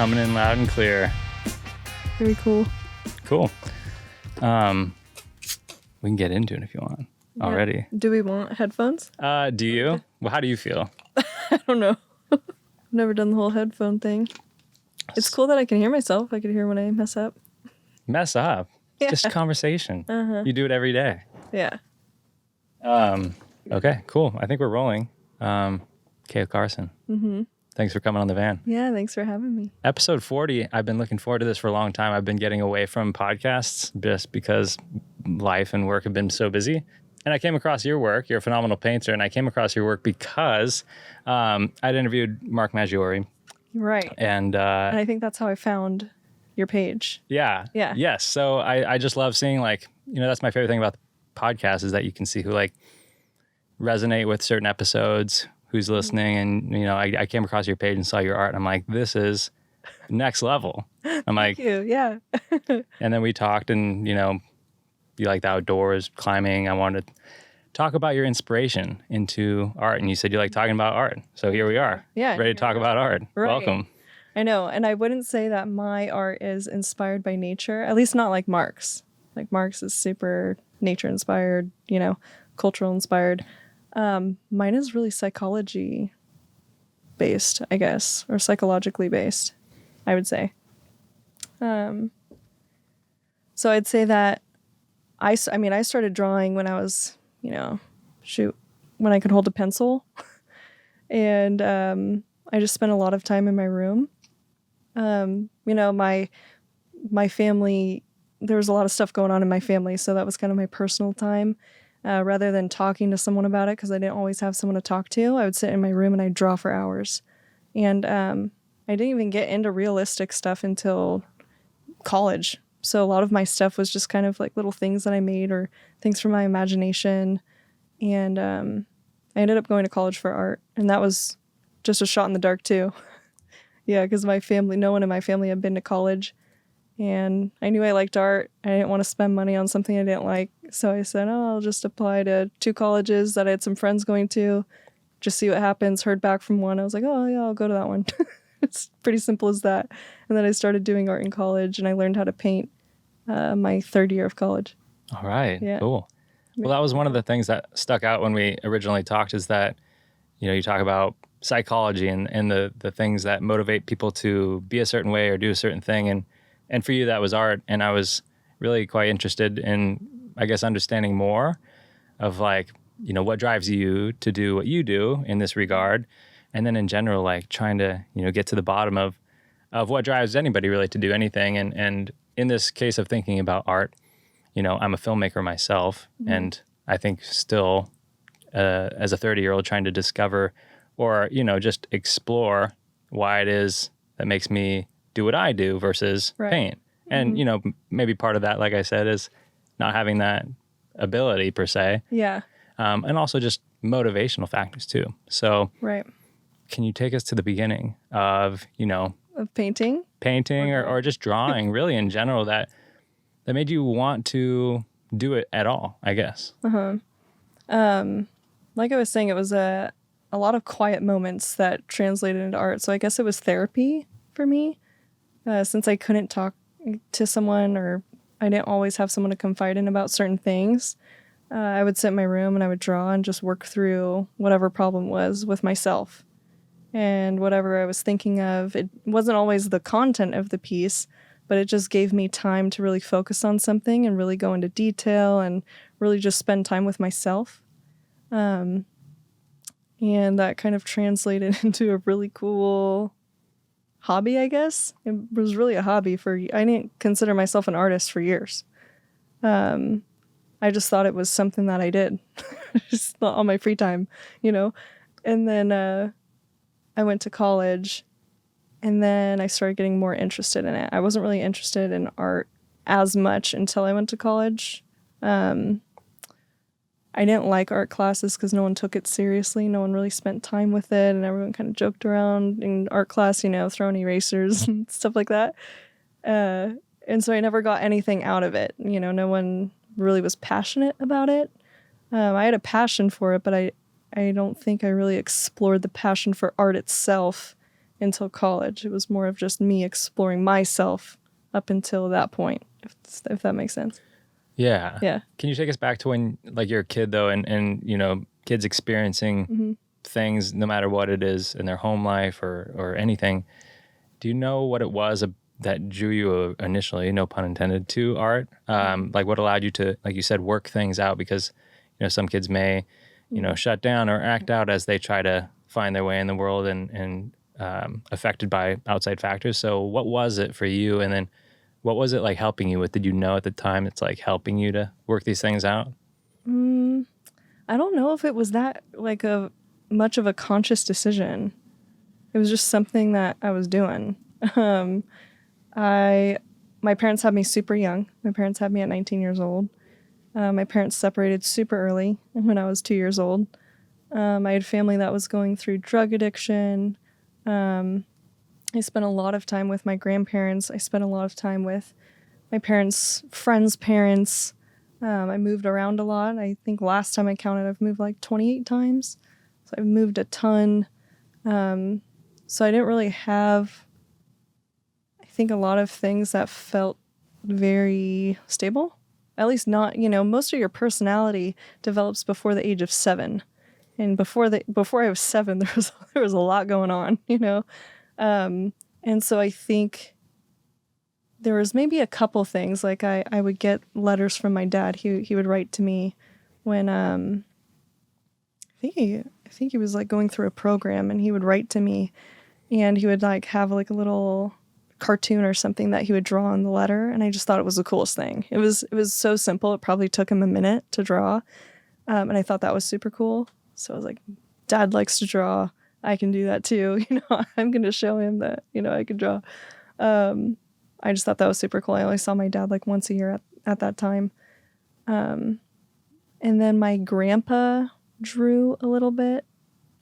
coming in loud and clear. Very cool. Cool. We can get into it if you want already. Do we want headphones? Do you? Well, how do you feel? I don't know. I've never done the whole headphone thing. It's cool that I can hear myself. I can hear when I mess up. Mess up? Yeah. Just conversation. Uh-huh. You do it every day. Yeah. Okay, cool. I think we're rolling. Kaela Carson. Mm-hmm. Thanks for coming on the van. Yeah, thanks for having me. Episode 40, I've been looking forward to this for a long time. I've been getting away from podcasts just because life and work have been so busy. And I came across your work. You're a phenomenal painter. And I came across your work because I'd interviewed Mark Maggiore. Right. And I think that's how I found your page. Yeah. Yeah. Yes. So I just love seeing, like, you know, that's my favorite thing about the podcast is that you can see who, like, resonate with certain episodes, who's listening. And, you know, I came across your page and saw your art. And I'm like, this is next level. I'm like, Thank you. Yeah. and then we talked and, you know, you like the outdoors, climbing. I wanted to talk about your inspiration into art. And you said you like talking about art. So here we are. Yeah. Ready to talk about art. Right. Welcome. I know. And I wouldn't say that my art is inspired by nature, at least not like Mark's. Like Mark's is super nature inspired, you know, cultural inspired. Mine is really psychology based, I guess, or psychologically based, I would say. So I'd say that I started drawing when I was, you know, when I could hold a pencil. And I just spent a lot of time in my room. You know, my family, there was a lot of stuff going on in my family, so that was kind of my personal time. Rather than talking to someone about it, because I didn't always have someone to talk to, I would sit in my room and I'd draw for hours. And I didn't even get into realistic stuff until college. So a lot of my stuff was just kind of like little things that I made or things from my imagination. And I ended up going to college for art. And that was just a shot in the dark too. Yeah, because no one in my family had been to college. And I knew I liked art. I didn't want to spend money on something I didn't like. So I said, I'll just apply to 2 colleges that I had some friends going to, just see what happens. Heard back from one. I was like, oh, yeah, I'll go to that one. It's pretty simple as that. And then I started doing art in college, and I learned how to paint my 3rd year of college. All right. Yeah. Cool. Well, that was one of the things that stuck out when we originally talked is that, you know, you talk about psychology and the things that motivate people to be a certain way or do a certain thing. And for you, that was art. And I was really quite interested in, I guess, understanding more of, like, you know, what drives you to do what you do in this regard. And then in general, like trying to, you know, get to the bottom of what drives anybody really to do anything. And in this case of thinking about art, you know, I'm a filmmaker myself. Mm-hmm. And I think still as a 30-year-old trying to discover or, you know, just explore why it is that makes me do what I do versus paint. And, mm-hmm. you know, maybe part of that, like I said, is not having that ability per se. Yeah. And also just motivational factors too. So can you take us to the beginning of, you know, of painting or just drawing really in general that made you want to do it at all, I guess? Uh-huh. Like I was saying, it was a lot of quiet moments that translated into art. So I guess it was therapy for me. Since I couldn't talk to someone or I didn't always have someone to confide in about certain things, I would sit in my room and I would draw and just work through whatever problem was with myself. And whatever I was thinking of, it wasn't always the content of the piece, but it just gave me time to really focus on something and really go into detail and really just spend time with myself. And that kind of translated into a really cool hobby, I guess. It was really a hobby I didn't consider myself an artist for years. I just thought it was something that I did just on my free time, you know? And then I went to college and then I started getting more interested in it. I wasn't really interested in art as much until I went to college. I didn't like art classes because no one took it seriously. No one really spent time with it, and everyone kind of joked around in art class, you know, throwing erasers and stuff like that. And so I never got anything out of it. You know, no one really was passionate about it. I had a passion for it, but I don't think I really explored the passion for art itself until college. It was more of just me exploring myself up until that point, if that makes sense. Yeah. Yeah. Can you take us back to when, like, you're a kid, though, and you know, kids experiencing things, no matter what it is, in their home life or anything? Do you know what it was that drew you initially, no pun intended, to art? Like, what allowed you to, like you said, work things out? Because, you know, some kids may, you know, shut down or act out as they try to find their way in the world and affected by outside factors. So what was it for you? And then what was it like helping you with? Did you know at the time it's like helping you to work these things out? I don't know if it was that like much of a conscious decision. It was just something that I was doing. My parents had me super young. My parents had me at 19 years old. My parents separated super early when I was 2 years old. I had family that was going through drug addiction. I spent a lot of time with my grandparents. I spent a lot of time with my parents' friends' parents. I moved around a lot. I think last time I counted, I've moved like 28 times. So I've moved a ton. So I didn't really have, I think, a lot of things that felt very stable. At least not, you know, most of your personality develops before the age of 7. And before I was 7, there was a lot going on, you know? And so I think there was maybe a couple things. Like I would get letters from my dad. He would write to me when, I think he was like going through a program, and he would write to me, and he would like have like a little cartoon or something that he would draw in the letter. And I just thought it was the coolest thing. It was so simple. It probably took him a minute to draw. And I thought that was super cool. So I was like, Dad likes to draw. I can do that too. You know, I'm going to show him that, you know, I can draw. I just thought that was super cool. I only saw my dad like once a year at that time. And then my grandpa drew a little bit.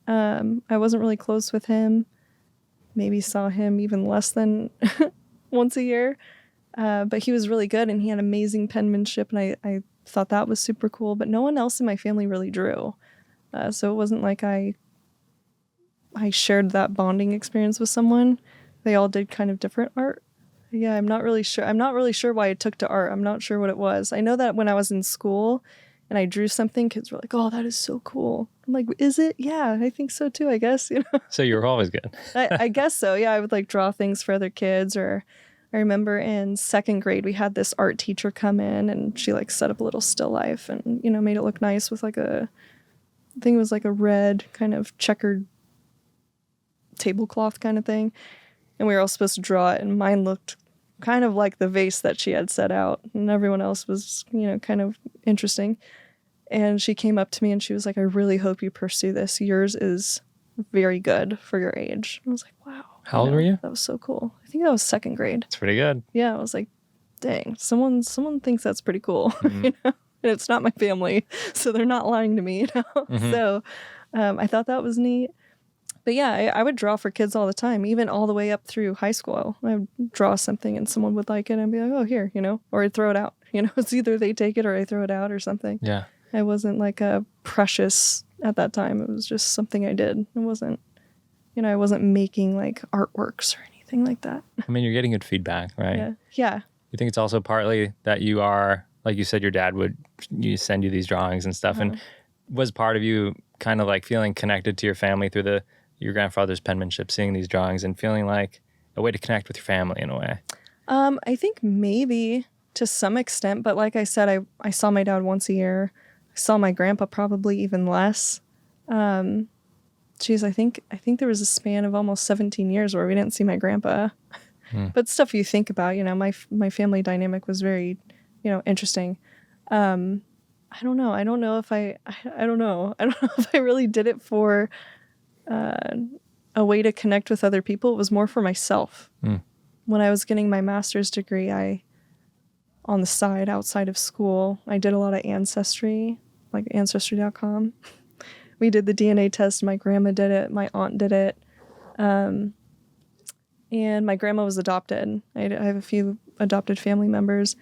I wasn't really close with him. Maybe saw him even less than once a year. But he was really good, and he had amazing penmanship, and I thought that was super cool. But no one else in my family really drew. So it wasn't like I shared that bonding experience with someone. They all did kind of different art. Yeah, I'm not really sure why I took to art. I'm not sure what it was. I know that when I was in school and I drew something, kids were like, "Oh, that is so cool." I'm like, "Is it? Yeah, I think so too, I guess." You know. So you were always good. I guess so. Yeah, I would like draw things for other kids. Or I remember in 2nd grade, we had this art teacher come in, and she like set up a little still life and, you know, made it look nice with like I think it was like a red kind of checkered tablecloth kind of thing. And we were all supposed to draw it, and mine looked kind of like the vase that she had set out, and everyone else was, you know, kind of interesting. And she came up to me and she was like, "I really hope you pursue this. Yours is very good for your age." I was like, wow. How old were you? That was so cool. I think that was 2nd grade. It's pretty good. Yeah, I was like, dang, someone thinks that's pretty cool. You know? And it's not my family, so they're not lying to me, you know? So I thought that was neat. But yeah, I would draw for kids all the time, even all the way up through high school. I would draw something and someone would like it and I'd be like, "Oh, here," you know, or I'd throw it out. You know, it's either they take it or I throw it out or something. Yeah. I wasn't like a precious at that time. It was just something I did. It wasn't, you know, I wasn't making like artworks or anything like that. I mean, you're getting good feedback, right? Yeah. Yeah. You think it's also partly that you are, like you said, your dad would send you these drawings and stuff, and was part of you kind of like feeling connected to your family through your grandfather's penmanship, seeing these drawings and feeling like a way to connect with your family in a way? I think maybe to some extent, but like I said, I saw my dad once a year. I saw my grandpa probably even less. Geez, I think there was a span of almost 17 years where we didn't see my grandpa. But stuff you think about, you know, my family dynamic was very, you know, interesting. I don't know. I don't know if I don't know if I really did it for a way to connect with other people. It was more for myself. When I was getting my master's degree, on the side, outside of school, I did a lot of Ancestry, like Ancestry.com. We did the DNA test. My grandma did it. My aunt did it. And my grandma was adopted. I have a few adopted family members.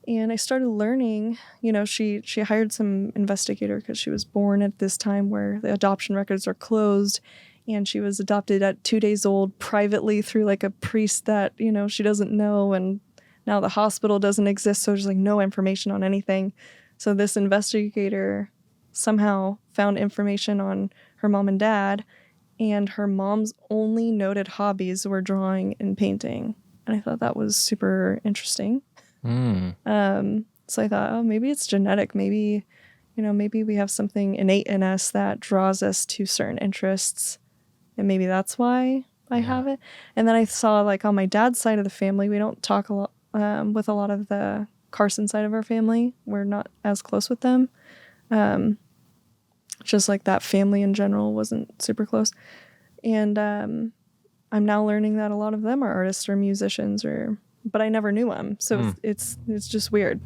And I started learning, you know, she hired some investigator because she was born at this time where the adoption records are closed. and she was adopted at 2 days old privately through like a priest that, you know, she doesn't know, and now the hospital doesn't exist, so there's like no information on anything. So this investigator somehow found information on her mom and dad, and her mom's only noted hobbies were drawing and painting. And I thought that was super interesting. So I thought, oh, maybe it's genetic. Maybe, you know, maybe we have something innate in us that draws us to certain interests. And maybe that's why I have it. And then I saw, like, on my dad's side of the family, we don't talk a lot with a lot of the Carson side of our family. We're not as close with them. Just like that family in general wasn't super close. And I'm now learning that a lot of them are artists or musicians, but I never knew them. So it's just weird.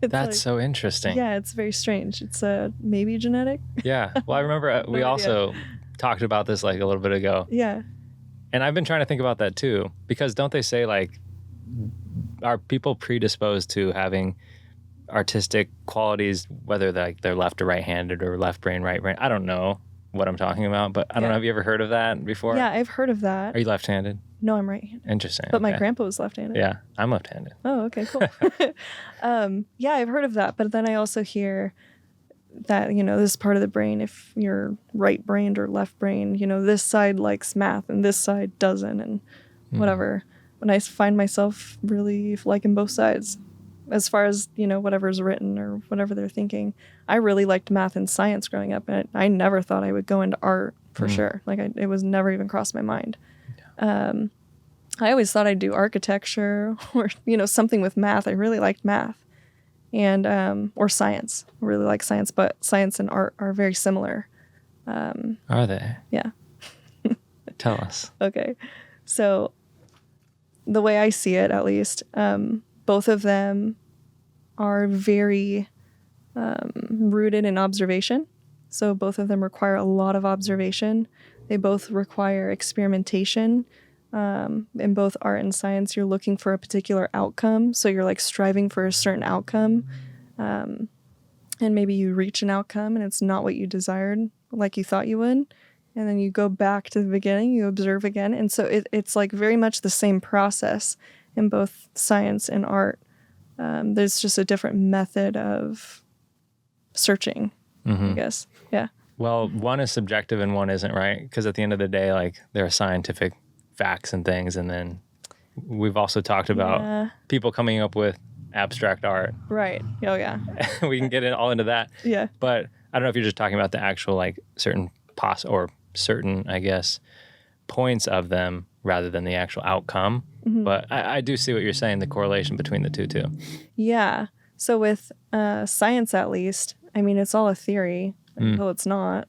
That's like, so interesting. Yeah, it's very strange. It's maybe genetic. Yeah. Well, I remember we also talked about this like a little bit ago. Yeah. And I've been trying to think about that too, because don't they say, like, are people predisposed to having artistic qualities, whether they're left or right-handed or left brain, right brain? I don't know what I'm talking about, but I don't know. Have you ever heard of that before? Yeah, I've heard of that. Are you left-handed? No, I'm right-handed. Interesting. But my grandpa was left-handed. Yeah, I'm left-handed. Oh, okay, cool. Yeah, I've heard of that, but then I also hear that, you know, this part of the brain, if you're right-brained or left-brained, you know, this side likes math and this side doesn't, and whatever. And I find myself really liking both sides. As far as, you know, whatever's written or whatever they're thinking. I really liked math and science growing up, and I never thought I would go into art for sure. Like, it was never even crossed my mind. Yeah. I always thought I'd do architecture or, you know, something with math. I really liked math, and or science. I really like science, but science and art are very similar. Are they? Yeah. Tell us. Okay. So the way I see it, at least, both of them are very rooted in observation. So both of them require a lot of observation. They both require experimentation. In both art and science, you're looking for a particular outcome. So you're like striving for a certain outcome. And maybe you reach an outcome and it's not what you desired, like you thought you would. And then you go back to the beginning, you observe again. And so it's like very much the same process in both science and art. There's just a different method of searching, I guess. Yeah. Well, one is subjective and one isn't, right? Because at the end of the day, like, there are scientific facts and things. And then we've also talked about people coming up with abstract art. Right. Oh, yeah. We can get all into that. Yeah. But I don't know if you're just talking about the actual, like, certain, I guess, points of them rather than the actual outcome. But I do see what you're saying, the correlation between the two. Yeah. So with science, at least, I mean, it's all a theory until it's not.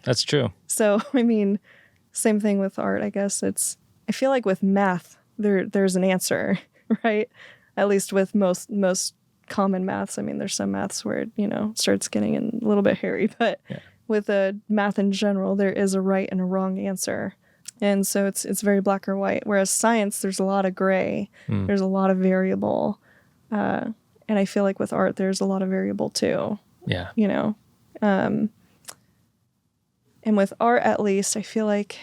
That's true. So, I mean, same thing with art, I guess. I feel like with math, there's an answer, right? At least with most common maths. I mean, there's some maths where it, you know, starts getting a little bit hairy, but with math in general, there is a right and a wrong answer. And so it's very black or white. Whereas science, there's a lot of gray. There's a lot of variable. And I feel like with art, there's a lot of variable too. Yeah. You know? And with art, at least, I feel like,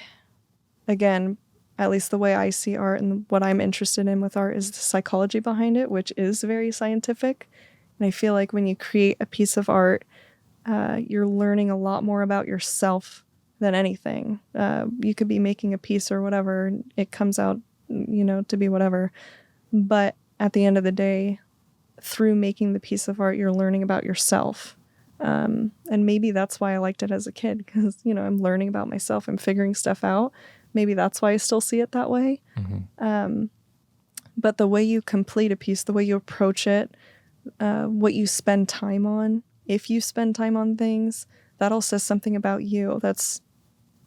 again, at least the way I see art and what I'm interested in with art is the psychology behind it, which is very scientific. And I feel like when you create a piece of art, you're learning a lot more about yourself than anything. You could be making a piece or whatever, and it comes out, you know, to be whatever. But at the end of the day, through making the piece of art, you're learning about yourself. And maybe that's why I liked it as a kid, because, you know, I'm learning about myself. I'm figuring stuff out. Maybe that's why I still see it that way. But the way you complete a piece, the way you approach it, what you spend time on, if you spend time on things, that all says something about you. That's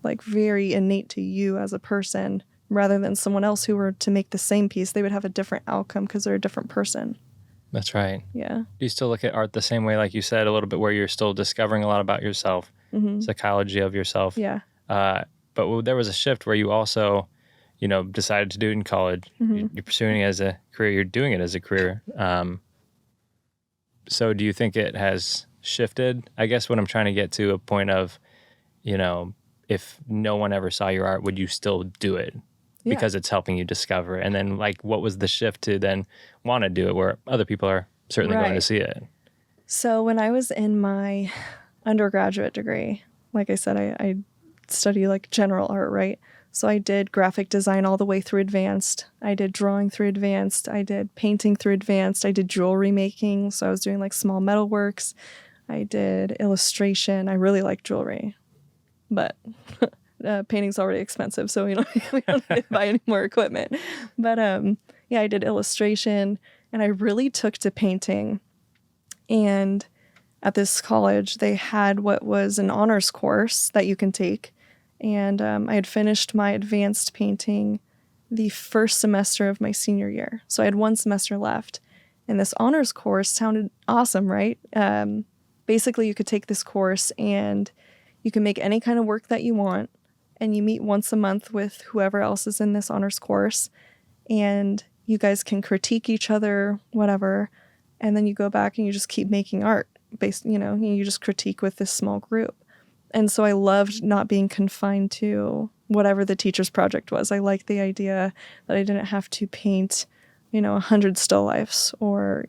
like very innate to you as a person, rather than someone else who were to make the same piece. They would have a different outcome because they're a different person. That's right. Yeah. Do you still look at art the same way, like you said, a little bit, where you're still discovering a lot about yourself, psychology of yourself? Yeah. But there was a shift where you also, you know, decided to do it in college. You're pursuing it as a career. You're doing it as a career. So do you think it has shifted? I guess what I'm trying to get to a point of, you know, if no one ever saw your art, would you still do it? Yeah. Because it's helping you discover. And then like, what was the shift to then want to do it where other people are certainly going to Right. see it? So when I was in my undergraduate degree, like I said, I study like general art, right? So I did graphic design all the way through advanced. I did drawing through advanced. I did painting through advanced. I did jewelry making. So I was doing like small metalworks. I did illustration. I really like jewelry, but painting's already expensive, so we don't need to buy any more equipment. But yeah, I did illustration, and I really took to painting. And at this college, they had what was an honors course that you can take. And I had finished my advanced painting the first semester of my senior year. So I had one semester left. And this honors course sounded awesome, right? Basically, you could take this course and you can make any kind of work that you want. And you meet once a month with whoever else is in this honors course. And you guys can critique each other, whatever. And then you go back and you just keep making art. You just critique with this small group. And so I loved not being confined to whatever the teacher's project was. I liked the idea that I didn't have to paint, 100 still lifes or,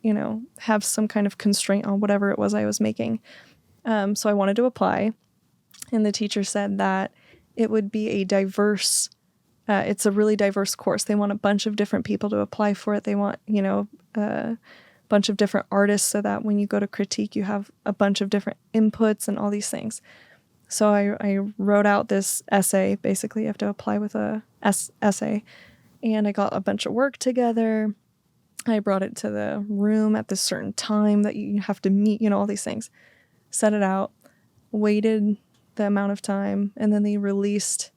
have some kind of constraint on whatever it was I was making. So I wanted to apply. And the teacher said that it would be it's a really diverse course. They want a bunch of different people to apply for it. They want, a bunch of different artists so that when you go to critique, you have a bunch of different inputs and all these things. So I wrote out this essay. Basically, you have to apply with a essay. And I got a bunch of work together. I brought it to the room at this certain time that you have to meet, all these things. Set it out, waited the amount of time, and then they released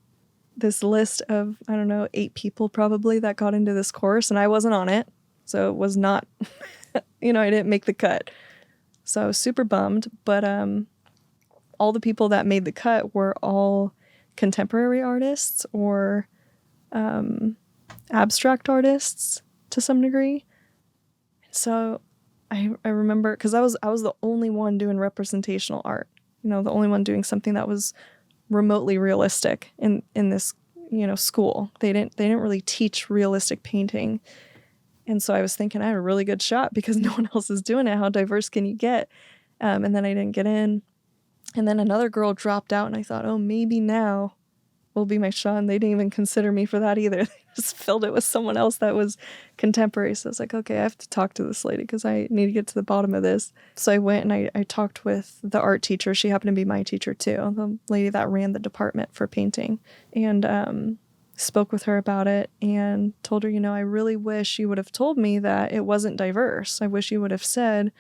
this list of, 8 people probably that got into this course, and I wasn't on it. So it was not, I didn't make the cut. So I was super bummed, but all the people that made the cut were all contemporary artists or abstract artists to some degree. So I remember, because I was the only one doing representational art, the only one doing something that was remotely realistic in this, school. They didn't really teach realistic painting. And so I was thinking I had a really good shot because no one else is doing it. How diverse can you get? And then I didn't get in. And then another girl dropped out, and I thought, oh, maybe now will be my shot. And they didn't even consider me for that either. They just filled it with someone else that was contemporary. So I was like, okay, I have to talk to this lady because I need to get to the bottom of this. So I went and I talked with the art teacher. She happened to be my teacher too, the lady that ran the department for painting. And spoke with her about it and told her, I really wish you would have told me that it wasn't diverse. I wish you would have said,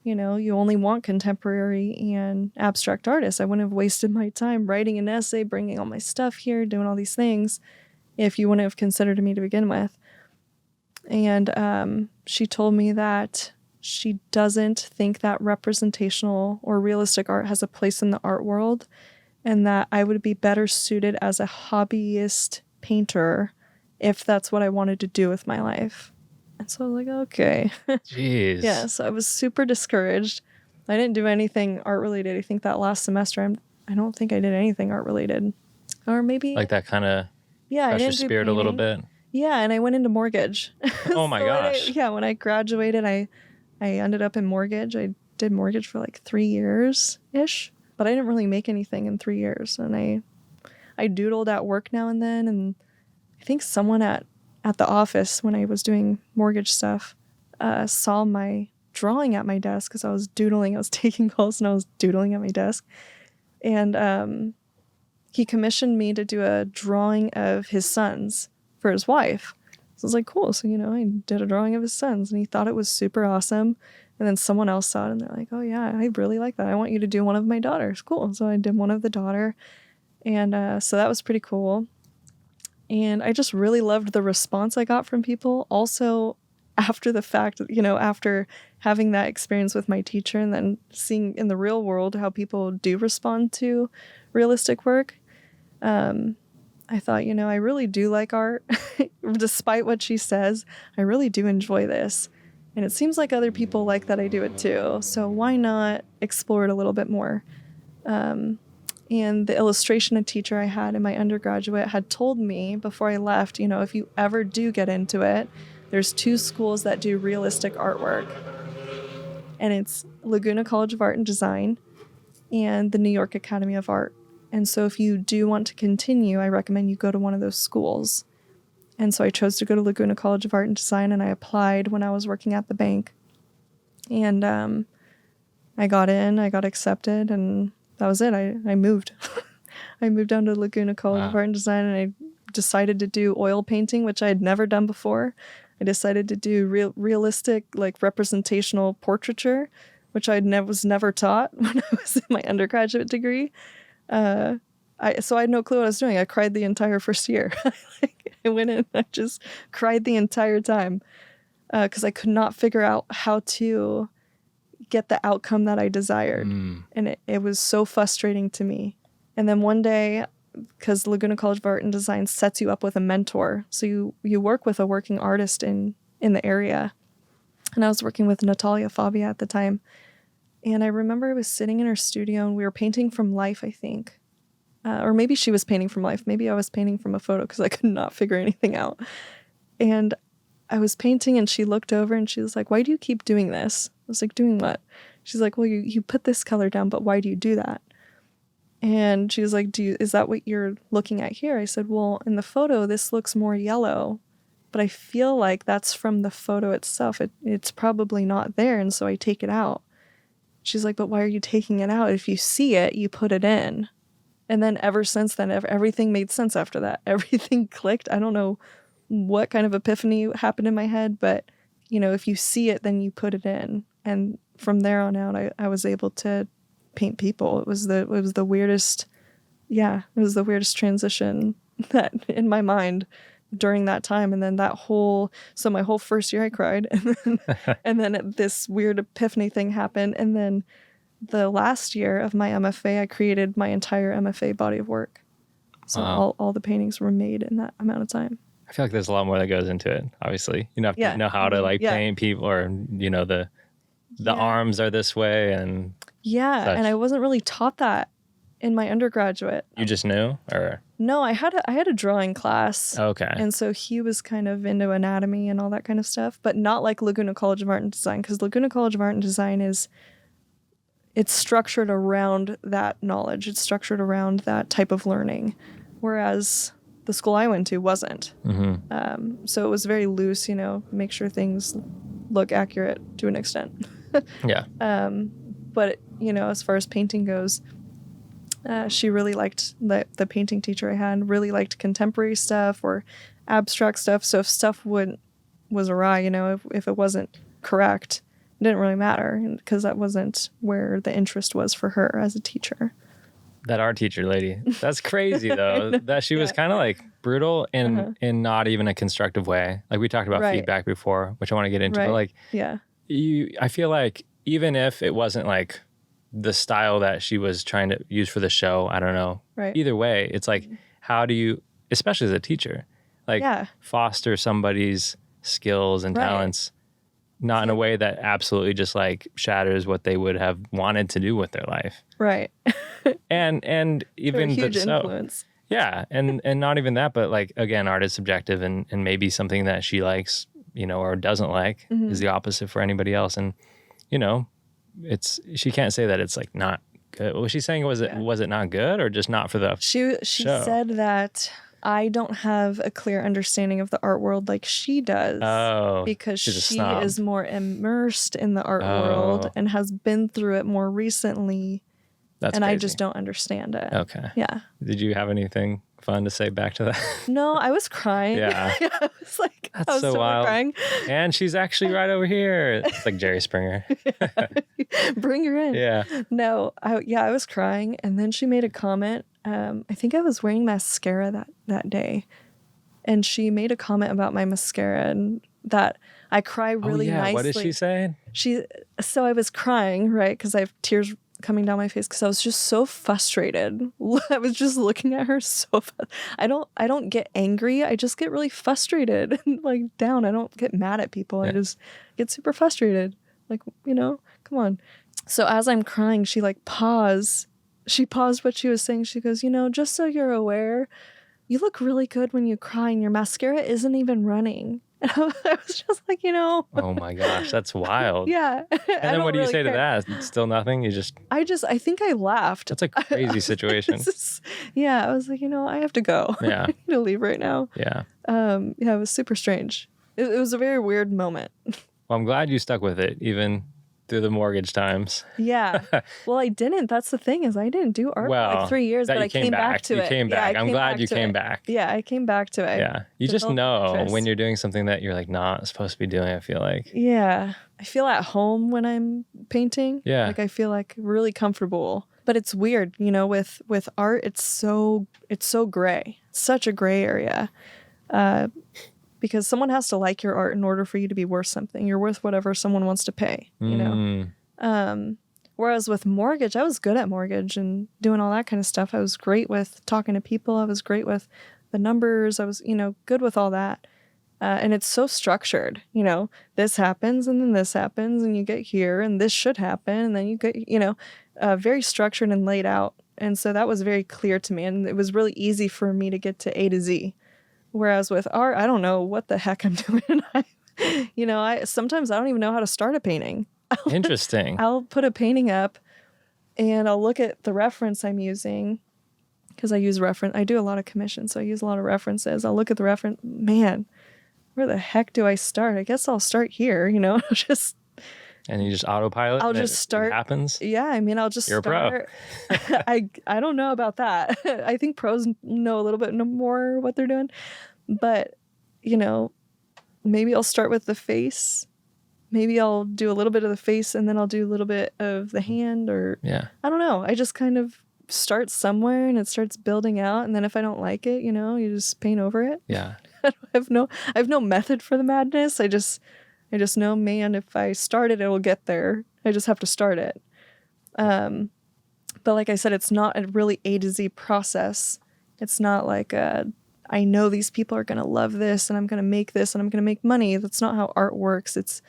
you only want contemporary and abstract artists. I wouldn't have wasted my time writing an essay, bringing all my stuff here, doing all these things if you wouldn't have considered me to begin with. And she told me that she doesn't think that representational or realistic art has a place in the art world, and that I would be better suited as a hobbyist painter if that's what I wanted to do with my life. And so I was like, okay. Jeez. Yeah, so I was super discouraged. I didn't do anything art related. I think that last semester, I don't think I did anything art related. Or maybe... Like that kind of I crushed your didn't do spirit a little bit? Yeah, and I went into mortgage. Oh my gosh. When I graduated, I ended up in mortgage. I did mortgage for like 3 years-ish, but I didn't really make anything in 3 years. And I doodled at work now and then, and I think someone at the office when I was doing mortgage stuff saw my drawing at my desk because I was doodling. I was taking calls and I was doodling at my desk. And he commissioned me to do a drawing of his sons for his wife. So I was like, cool. So, I did a drawing of his sons, and he thought it was super awesome. And then someone else saw it and they're like, oh yeah, I really like that. I want you to do one of my daughters. Cool. So I did one of the daughter. And so that was pretty cool. And I just really loved the response I got from people. Also, after the fact, after having that experience with my teacher and then seeing in the real world how people do respond to realistic work, I thought, I really do like art. Despite what she says, I really do enjoy this. And it seems like other people like that I do it too. So why not explore it a little bit more? And the illustration teacher I had in my undergraduate had told me before I left, if you ever do get into it, there's 2 schools that do realistic artwork. And it's Laguna College of Art and Design and the New York Academy of Art. And so if you do want to continue, I recommend you go to one of those schools. And so I chose to go to Laguna College of Art and Design, and I applied when I was working at the bank. And I got in, I got accepted, and that was it. I moved. I moved down to Laguna College of Art and Design, and I decided to do oil painting, which I had never done before. I decided to do realistic, like representational portraiture, which was never taught when I was in my undergraduate degree. So I had no clue what I was doing. I cried the entire first year. I went in and I just cried the entire time because I could not figure out how to get the outcome that I desired. And it was so frustrating to me. And then one day, because Laguna College of Art and Design sets you up with a mentor, so you work with a working artist in the area. And I was working with Natalia Fabia at the time. And I remember I was sitting in her studio and we were painting from life, I think. Or maybe she was painting from life. Maybe I was painting from a photo because I could not figure anything out. And I was painting and she looked over and she was like, "Why do you keep doing this?" I was like, "Doing what?" She's like, "Well, you put this color down, but why do you do that?" And she was like, "Is that what you're looking at here?" I said, "Well, in the photo, this looks more yellow, but I feel like that's from the photo itself. It's probably not there, and so I take it out." She's like, "But why are you taking it out? If you see it, you put it in." And then ever since then, everything made sense after that. Everything clicked. I don't know what kind of epiphany happened in my head, but, if you see it, then you put it in. And from there on out, I was able to paint people. It was the weirdest, it was the weirdest transition that in my mind during that time. And then my whole first year I cried. And then this weird epiphany thing happened. And then the last year of my MFA, I created my entire MFA body of work. So all the paintings were made in that amount of time. I feel like there's a lot more that goes into it, obviously. You have to know how to paint people, or, the arms are this way and such. And I wasn't really taught that in my undergraduate. You just knew? Or No, I had a drawing class. Okay. And so he was kind of into anatomy and all that kind of stuff, but not like Laguna College of Art and Design, because Laguna College of Art and Design it's structured around that knowledge. It's structured around that type of learning, whereas the school I went to wasn't. Mm-hmm. So it was very loose, make sure things look accurate to an extent. Yeah. But, as far as painting goes, she really liked the painting teacher I had, really liked contemporary stuff or abstract stuff. So if stuff was awry, if it wasn't correct, it didn't really matter because that wasn't where the interest was for her as a teacher. That art teacher lady, that's crazy though, that she was kind of like brutal in not even a constructive way. Like we talked about feedback before, which I want to get into, but like, I feel like even if it wasn't like the style that she was trying to use for the show, I don't know. Right. Either way, it's like, how do you, especially as a teacher, foster somebody's skills and talents, not in a way that absolutely just like shatters what they would have wanted to do with their life. Right. and even huge influence. Yeah. And not even that, but like, again, art is subjective and maybe something that she likes, or doesn't like is the opposite for anybody else. And, she can't say that it's like not good. Was she saying was it not good or just not for the She said that I don't have a clear understanding of the art world like she does. Oh, because she is more immersed in the art world and has been through it more recently. That's crazy. I just don't understand it. Okay. Yeah. Did you have anything fun to say back to that? No, I was crying. Yeah. I was like, that's so totally wild. Crying. And she's actually right over here. It's like Jerry Springer. Bring her in. Yeah. No, I was crying. And then she made a comment. I think I was wearing mascara that day. And she made a comment about my mascara and that I cry really nicely. What did she say? So I was crying, right? Because I have tears coming down my face because I was just so frustrated. I was just looking at her so I don't get angry. I just get really frustrated and like down. I don't get mad at people. I just get super frustrated. Like, come on. So as I'm crying, she like paused. she paused what she was saying. She goes, just so you're aware, you look really good when you cry and your mascara isn't even running. And I was just like, Oh my gosh, that's wild. Yeah. And then what do you say to that? It's still nothing? I think I laughed. That's a crazy situation. I was like, I have to go. Yeah. I need to leave right now. Yeah. It was super strange. It was a very weird moment. Well, I'm glad you stuck with it, even through the mortgage times. Yeah. Well, I didn't. That's the thing, is I didn't do art for like 3 years, but I came back to it. You came back. I'm glad you came back. Yeah, I came back to it. Yeah. You just know when you're doing something that you're like not supposed to be doing, I feel like. Yeah. I feel at home when I'm painting. Yeah. Like I feel like really comfortable. But it's weird, with art, it's so gray. It's such a gray area. Because someone has to like your art in order for you to be worth something. You're worth whatever someone wants to pay, Whereas with mortgage, I was good at mortgage and doing all that kind of stuff. I was great with talking to people. I was great with the numbers. I was, good with all that. And it's so structured, this happens and then this happens and you get here and this should happen. And then you get, very structured and laid out. And so that was very clear to me. And it was really easy for me to get to A to Z. Whereas with art, I don't know what the heck I'm doing. Sometimes I don't even know how to start a painting. Interesting. I'll put a painting up and I'll look at the reference I'm using because I do a lot of commissions, so I use a lot of references. I'll look at the reference. Man, where the heck do I start? I guess I'll start here, just. And you just autopilot? I'll just start. It happens? Yeah, I'll just You're start. A pro. I don't know about that. I think pros know a little bit more what they're doing. But, maybe I'll start with the face. Maybe I'll do a little bit of the face and then I'll do a little bit of the hand or I don't know. I just kind of start somewhere and it starts building out. And then if I don't like it, you just paint over it. Yeah. I have no method for the madness. I just know, man, if I start it, it will get there. I just have to start it. But like I said, it's not a really A to Z process. It's not like I know these people are going to love this and I'm going to make this and I'm going to make money. That's not how art works. It's,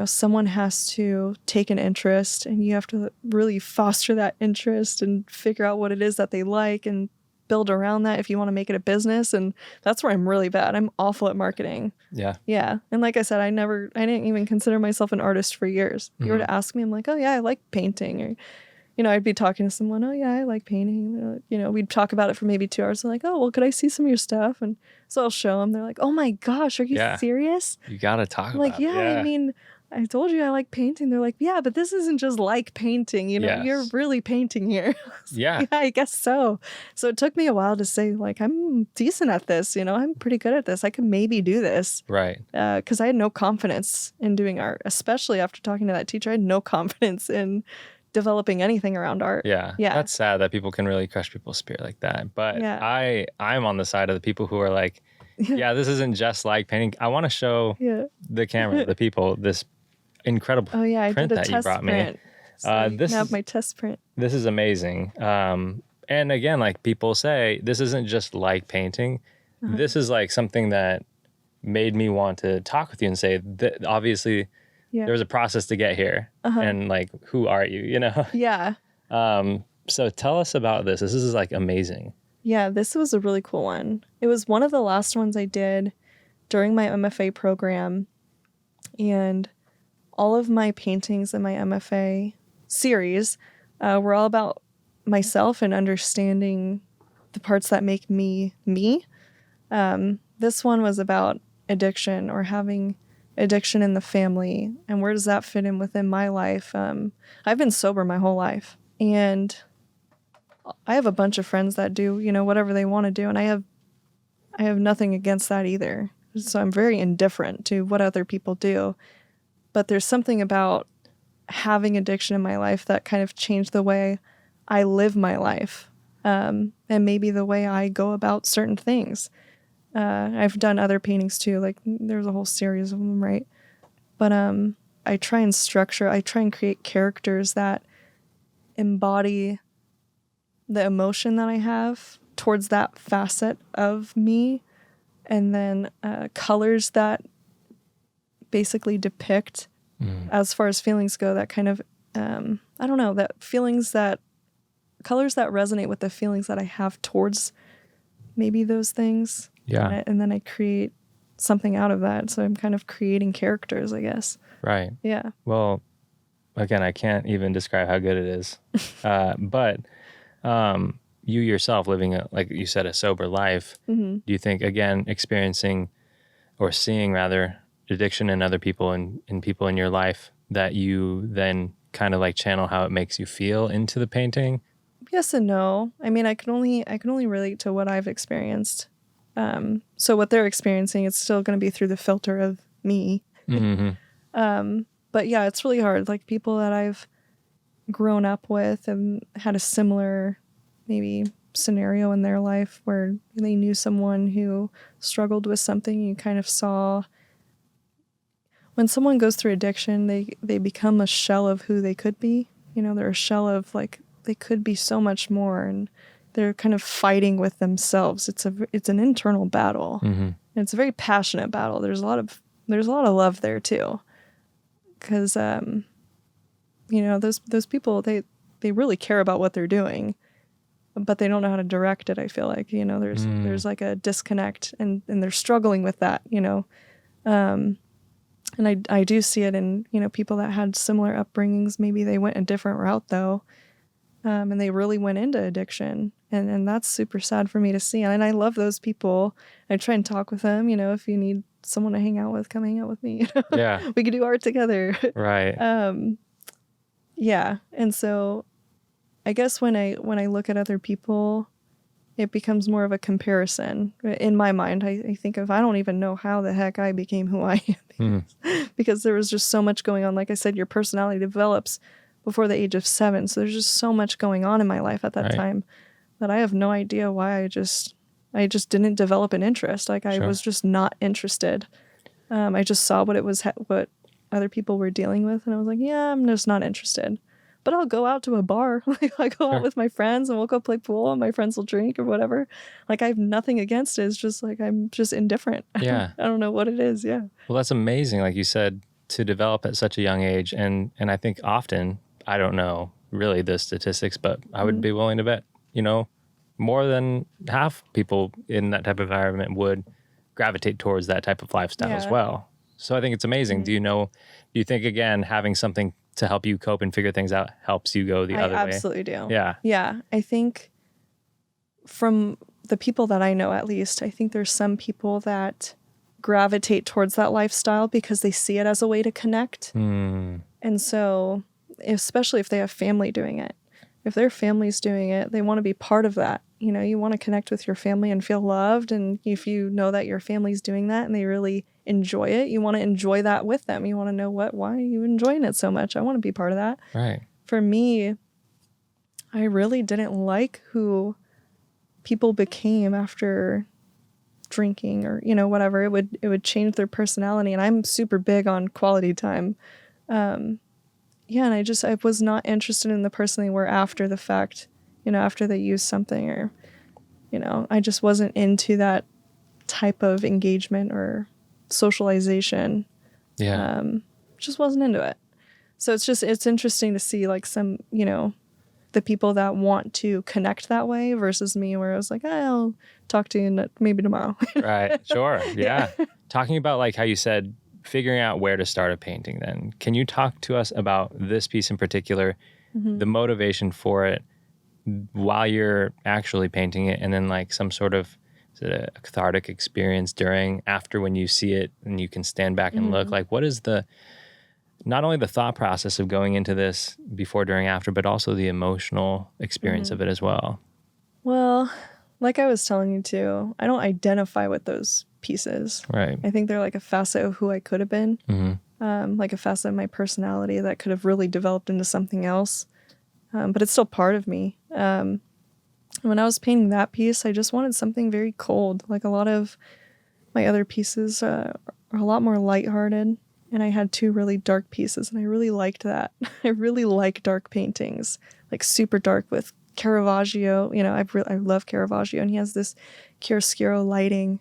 someone has to take an interest and you have to really foster that interest and figure out what it is that they like and build around that if you want to make it a business. And that's where I'm really bad. I'm awful at marketing. Yeah. Yeah. And like I said, I didn't even consider myself an artist for years. If you were to ask me, I'm like, oh yeah, I like painting. Or, I'd be talking to someone, oh yeah, I like painting. We'd talk about it for maybe 2 hours. I'm like, oh, well, could I see some of your stuff? And so I'll show them. They're like, oh my gosh, are you serious? You got to talk I'm about it. Yeah. I told you I like painting. They're like, yeah, but this isn't just like painting. Yes. You're really painting here. Yeah. Yeah, I guess so. So it took me a while to say, like, I'm decent at this. I'm pretty good at this. I could maybe do this. Right. Because I had no confidence in doing art, especially after talking to that teacher. I had no confidence in developing anything around art. Yeah. Yeah. That's sad that people can really crush people's spirit like that. But yeah. I'm on the side of the people who are like, yeah, this isn't just like painting. I want to show the camera, the people, this incredible print that you brought me. So this have my test print. This is amazing. And again, like people say, this isn't just like painting. This is like something that made me want to talk with you and say that obviously there was a process to get here. And like, who are you, Yeah. So tell us about this. This is like amazing. Yeah, this was a really cool one. It was one of the last ones I did during my MFA program. And all of my paintings in my MFA series were all about myself and understanding the parts that make me me. This one was about addiction or having addiction in the family and where does that fit in within my life. I've been sober my whole life and I have a bunch of friends that do, whatever they want to do. And I have nothing against that either. So I'm very indifferent to what other people do. But there's something about having addiction in my life that kind of changed the way I live my life and maybe the way I go about certain things. I've done other paintings too, like there's a whole series of them, right? But I try and create characters that embody the emotion that I have towards that facet of me, and then colors that basically depict as far as feelings go, that kind of that feelings that colors that resonate with the feelings that I have towards maybe those things. Yeah. And then I create something out of that. So I'm kind of creating characters, I guess. Right. Yeah. Well, again, I can't even describe how good it is. But you yourself living, like you said, a sober life, do you think, again, experiencing or seeing rather addiction in other people and in people in your life, that you then kind of like channel how it makes you feel into the painting? Yes and no. I mean, I can only relate to what I've experienced. So what they're experiencing, it's still going to be through the filter of me. But yeah, it's really hard. Like people that I've grown up with and had a similar maybe scenario in their life where they knew someone who struggled with something. You kind of saw when someone goes through addiction, they become a shell of who they could be. You know, they're a shell of like they could be so much more, and they're kind of fighting with themselves. It's an internal battle. And it's a very passionate battle. There's a lot of love there too, because you know, those people they really care about what they're doing, but they don't know how to direct it. I feel like, you know, there's like a disconnect, and they're struggling with that, you know. And I do see it in, you know, people that had similar upbringings. Maybe they went a different route though, and they really went into addiction, and that's super sad for me to see. And I love those people. I try and talk with them. You know, if you need someone to hang out with, come hang out with me. Yeah. We could do art together. Right. Yeah. And so I guess when I look at other people, it becomes more of a comparison. In my mind, I think I don't even know how the heck I became who I am. Because there was just so much going on. Like I said, your personality develops before the age of 7. So there's just so much going on in my life at that time that I have no idea why I just didn't develop an interest. Like I was just not interested. I just saw what other people were dealing with, and I was like, yeah, I'm just not interested. But I'll go out to a bar. Like I go out with my friends and we'll go play pool and my friends will drink or whatever. Like I have nothing against it. It's just like I'm just indifferent. Yeah. I don't know what it is. Yeah. Well, that's amazing. Like you said, to develop at such a young age. And I think often, I don't know really the statistics, but I would be willing to bet, you know, more than half people in that type of environment would gravitate towards that type of lifestyle as well. So I think it's amazing. Do you think, again, having something to help you cope and figure things out helps you go the other way? I absolutely do. Yeah. Yeah. I think from the people that I know, at least, I think there's some people that gravitate towards that lifestyle because they see it as a way to connect. And so, especially if they have family doing it, if their family's doing it, they want to be part of that. You know, you want to connect with your family and feel loved. And if you know that your family's doing that and they really enjoy it, you want to enjoy that with them. You want to know why are you enjoying it so much? I want to be part of that. Right. For me, I really didn't like who people became after drinking or, you know, whatever. It would change their personality. And I'm super big on quality time. Yeah, and I was not interested in the person they were after the fact, you know, after they used something, or, you know, I just wasn't into that type of engagement or socialization. Yeah. Just wasn't into it. So it's interesting to see like some, you know, the people that want to connect that way versus me, where I was like, I'll talk to you maybe tomorrow. Right. Sure. Yeah. Talking about like how you said, figuring out where to start a painting, then can you talk to us about this piece in particular, the motivation for it while you're actually painting it, and then like some sort of, is it a cathartic experience after when you see it and you can stand back and look, like what is not only the thought process of going into this before, during, after, but also the emotional experience of it as well? Well, like I was telling you too, I don't identify with those pieces. Right. I think they're like a facet of who I could have been, like a facet of my personality that could have really developed into something else. But it's still part of me. When I was painting that piece, I just wanted something very cold. Like a lot of my other pieces are a lot more lighthearted. And I had 2 really dark pieces, and I really liked that. I really like dark paintings, like super dark with Caravaggio. You know, I love Caravaggio, and he has this chiaroscuro lighting.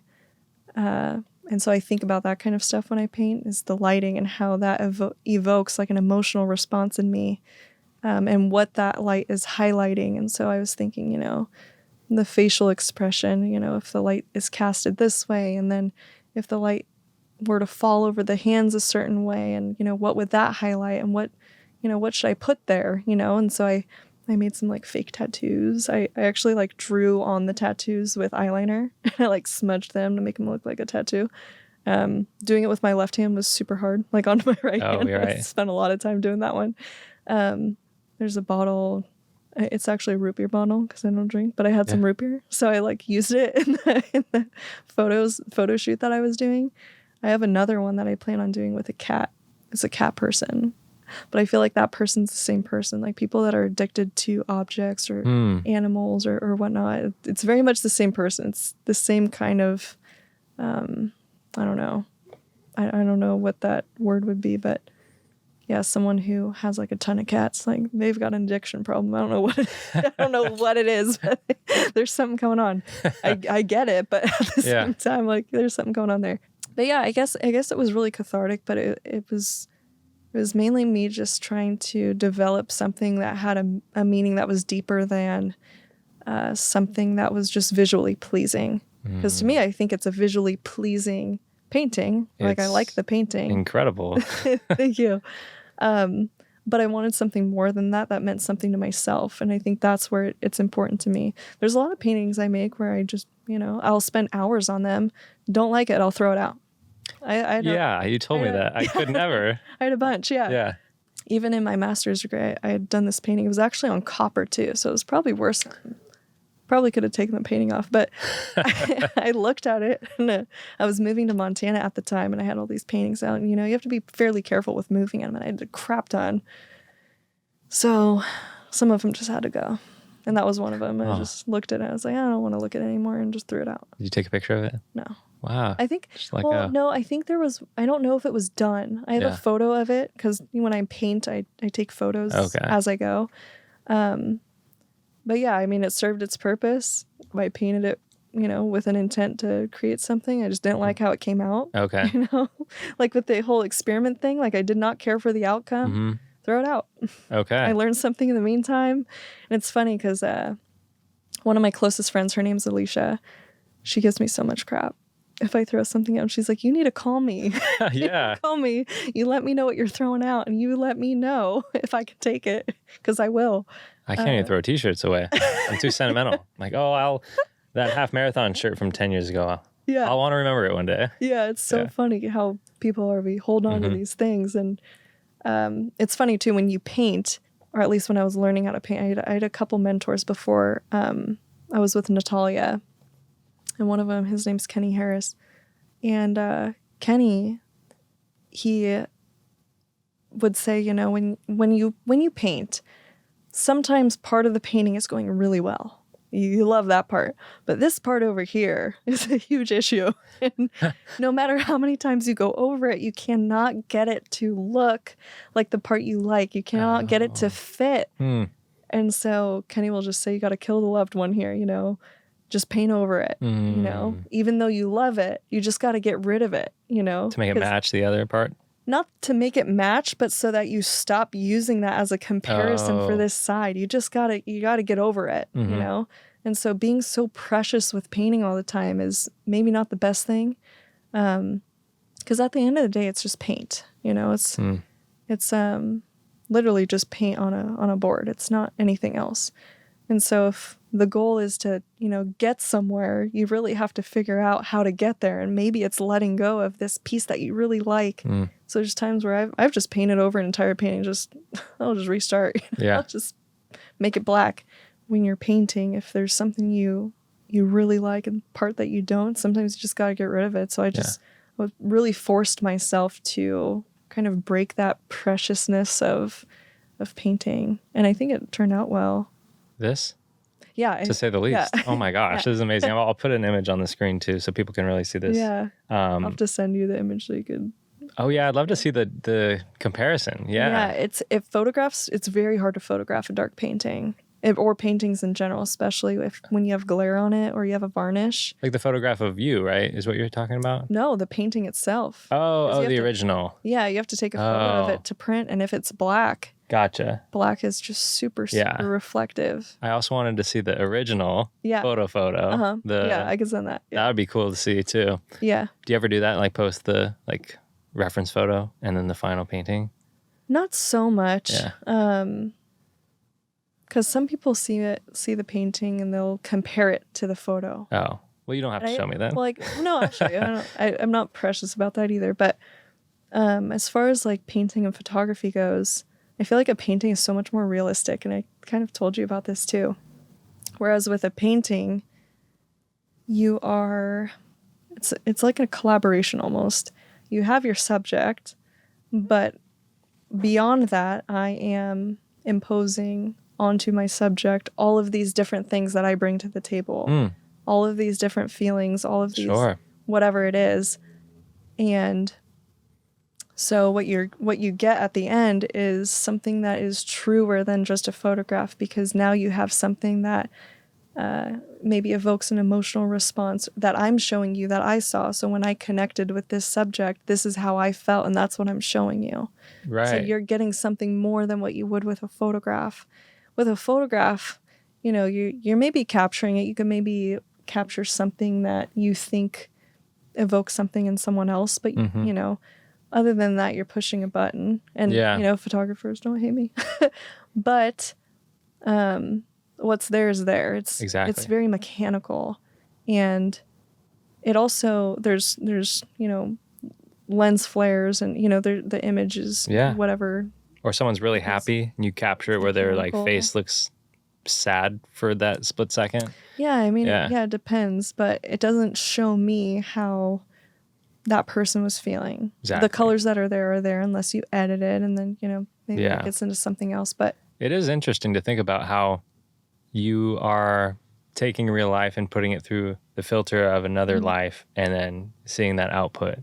And so I think about that kind of stuff when I paint, is the lighting and how that evokes like an emotional response in me. and what that light is highlighting. And so I was thinking, the facial expression, if the light is casted this way, and then if the light were to fall over the hands a certain way, and, what would that highlight, and what should I put there, And so I made some like fake tattoos. I actually like drew on the tattoos with eyeliner. I like smudged them to make them look like a tattoo. Doing it with my left hand was super hard, like onto my right hand. You're right. I spent a lot of time doing that one. There's a bottle. It's actually a root beer bottle because I don't drink, but I had some root beer. So I like used it in the photo shoot that I was doing. I have another one that I plan on doing with a cat. It's a cat person. But I feel like that person's the same person. Like people that are addicted to objects or animals or whatnot. It's very much the same person. It's the same kind of, I don't know. I don't know what that word would be, but yeah, someone who has like a ton of cats, like they've got an addiction problem. I don't know what it is, but there's something going on. I get it, but at the same time, like there's something going on there. But yeah, I guess it was really cathartic, but it was mainly me just trying to develop something that had a meaning that was deeper than something that was just visually pleasing. Because to me, I think it's a visually pleasing painting. Like I like the painting. Incredible. Thank you. But I wanted something more than that meant something to myself. And I think that's where it's important to me. There's a lot of paintings I make where I just, I'll spend hours on them. Don't like it, I'll throw it out. You told me that. I could never. I had a bunch, yeah. Yeah. Even in my master's degree, I had done this painting. It was actually on copper too, so it was probably worse. Probably could have taken the painting off, but I looked at it, and I was moving to Montana at the time, and I had all these paintings out. And, you have to be fairly careful with moving them, and I had a crap ton. So some of them just had to go, and that was one of them. I just looked at it. I was like, I don't want to look at it anymore, and just threw it out. Did you take a picture of it? No. Wow. I think, no, I think there was, I don't know if it was done. I have a photo of it because when I paint, I take photos as I go. But yeah, I mean, it served its purpose. I painted it, with an intent to create something. I just didn't like how it came out. Okay. Like with the whole experiment thing, like I did not care for the outcome. Mm-hmm. Throw it out. Okay. I learned something in the meantime. And it's funny because one of my closest friends, her name's Alicia. She gives me so much crap. If I throw something out, she's like, you need to call me. Yeah. Call me. You let me know what you're throwing out, and you let me know if I can take it, because I will. I can't even throw t-shirts away. I'm too sentimental. I'm like, that half marathon shirt from 10 years ago. Yeah. I'll want to remember it one day. Yeah, it's so funny how people we hold on to these things. And it's funny, too, when you paint, or at least when I was learning how to paint, I had a couple mentors before I was with Natalia. And one of them, his name's Kenny Harris. And Kenny, he would say, when you paint, sometimes part of the painting is going really well. You love that part. But this part over here is a huge issue. And no matter how many times you go over it, you cannot get it to look like the part you like. You cannot get it to fit. And so Kenny will just say, you got to kill the loved one here, just paint over it, even though you love it, you just got to get rid of it, to make it match the other part. Not to make it match, but so that you stop using that as a comparison for this side. You just gotta get over it, And so being so precious with painting all the time is maybe not the best thing, because at the end of the day, it's just paint. It's literally just paint on a board. It's not anything else. And so if the goal is to, get somewhere, you really have to figure out how to get there. And maybe it's letting go of this piece that you really like. So there's times where I've just painted over an entire painting. I'll just restart. I'll just make it black. When you're painting, if there's something you really like and part that you don't, sometimes you just got to get rid of it. So I really forced myself to kind of break that preciousness of painting. And I think it turned out well. This? Yeah. To say the least. Yeah. Oh my gosh, this is amazing. I'll put an image on the screen too so people can really see this. Yeah. I'll have to send you the image so you could. Oh yeah, I'd love to see the comparison. Yeah. Yeah, it's very hard to photograph a dark painting. Or paintings in general, especially when you have glare on it or you have a varnish. Like the photograph of you, right? Is what you're talking about? No, the painting itself. The original. Yeah, you have to take a photo of it to print, and if it's black, Gotcha. Black is just super, Yeah. super reflective. I also wanted to see the original Yeah. photo. Uh-huh. The Yeah, I can send that. That Yeah. would be cool to see too. Yeah. Do you ever do that? Like post the like reference photo and then the final painting? Not so much. Yeah. Because some people see the painting and they'll compare it to the photo. Oh, well, you don't have to show me then. Well, like, no, I'll show you. I'm not precious about that either. But as far as like painting and photography goes, I feel like a painting is so much more realistic. And I kind of told you about this too. Whereas with a painting, it's like a collaboration almost. You have your subject, but beyond that, I am imposing onto my subject all of these different things that I bring to the table, all of these different feelings, all of these, whatever it is. And so what you get at the end is something that is truer than just a photograph, because now you have something that maybe evokes an emotional response that I'm showing you that I saw. So when I connected with this subject, this is how I felt, and that's what I'm showing you. Right. So you're getting something more than what you would with a photograph. With a photograph, you're maybe capturing it. You can maybe capture something that you think evokes something in someone else, but other than that, you're pushing a button. And photographers, don't hate me. But what's there is there. It's very mechanical, and it also there's lens flares, and the image is whatever. Or someone's really happy and you capture it where their like face looks sad for that split second. Yeah, I mean, it depends, but it doesn't show me how that person was feeling. Exactly. The colors that are there unless you edit it, and then maybe it gets into something else. But it is interesting to think about how you are taking real life and putting it through the filter of another life and then seeing that output.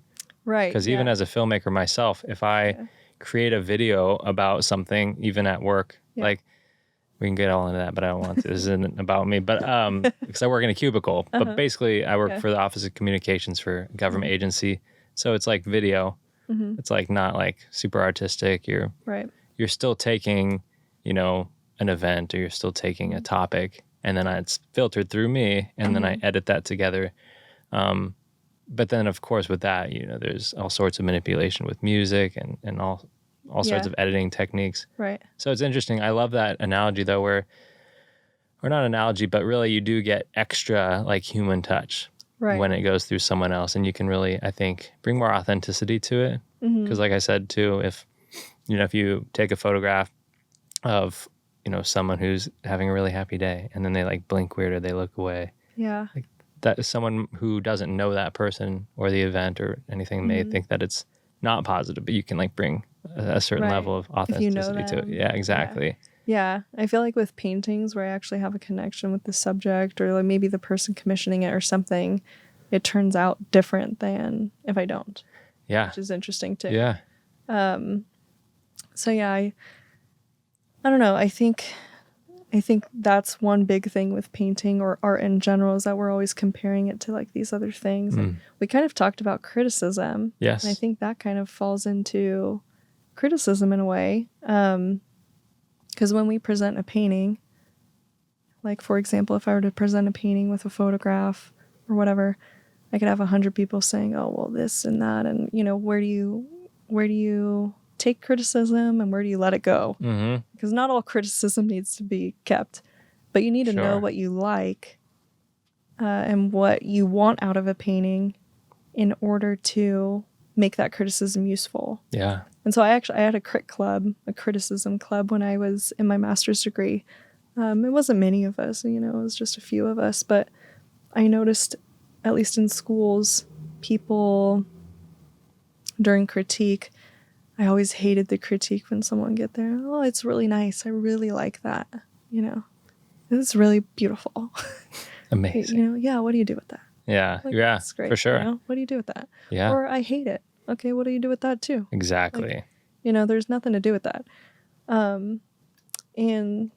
Right. Because even as a filmmaker myself, if I create a video about something, even at work, like we can get all into that, but I don't want to. This isn't about me, but because I work in a cubicle, but basically I work for the Office of Communications for a government agency. So it's like video. It's like not like super artistic. You're still taking, an event, or you're still taking a topic, and then it's filtered through me, and then I edit that together. But then, of course, with that, there's all sorts of manipulation with music and all sorts of editing techniques. Right. So it's interesting. I love that analogy, though, or not analogy, but really you do get extra like human touch when it goes through someone else. And you can really, I think, bring more authenticity to it. Because like I said, too, if you take a photograph of, someone who's having a really happy day and then they like blink weird or they look away. Yeah. Like, that is someone who doesn't know that person or the event or anything may think that it's not positive, but you can like bring a certain level of authenticity to it. Yeah, exactly. Yeah. I feel like with paintings where I actually have a connection with the subject, or like maybe the person commissioning it or something, it turns out different than if I don't. Yeah. Which is interesting too. Yeah. So yeah, I don't know. I think that's one big thing with painting or art in general, is that we're always comparing it to like these other things. Like, we kind of talked about criticism. Yes. And I think that kind of falls into criticism in a way. Because when we present a painting, like for example, if I were to present a painting with a photograph or whatever, I could have 100 people saying, oh, well, this and that. And, where do you take criticism and where do you let it go? Because not all criticism needs to be kept, but you need to know what you like and what you want out of a painting in order to make that criticism useful. Yeah. And so I had a criticism club when I was in my master's degree. It wasn't many of us, it was just a few of us, but I noticed, at least in schools, people during critique, I always hated the critique when someone get there. Oh, it's really nice. I really like that. It's really beautiful. Amazing. Yeah. What do you do with that? Yeah. Like, yeah. That's great. For sure. What do you do with that? Yeah. Or I hate it. Okay. What do you do with that too? Exactly. There's nothing to do with that. And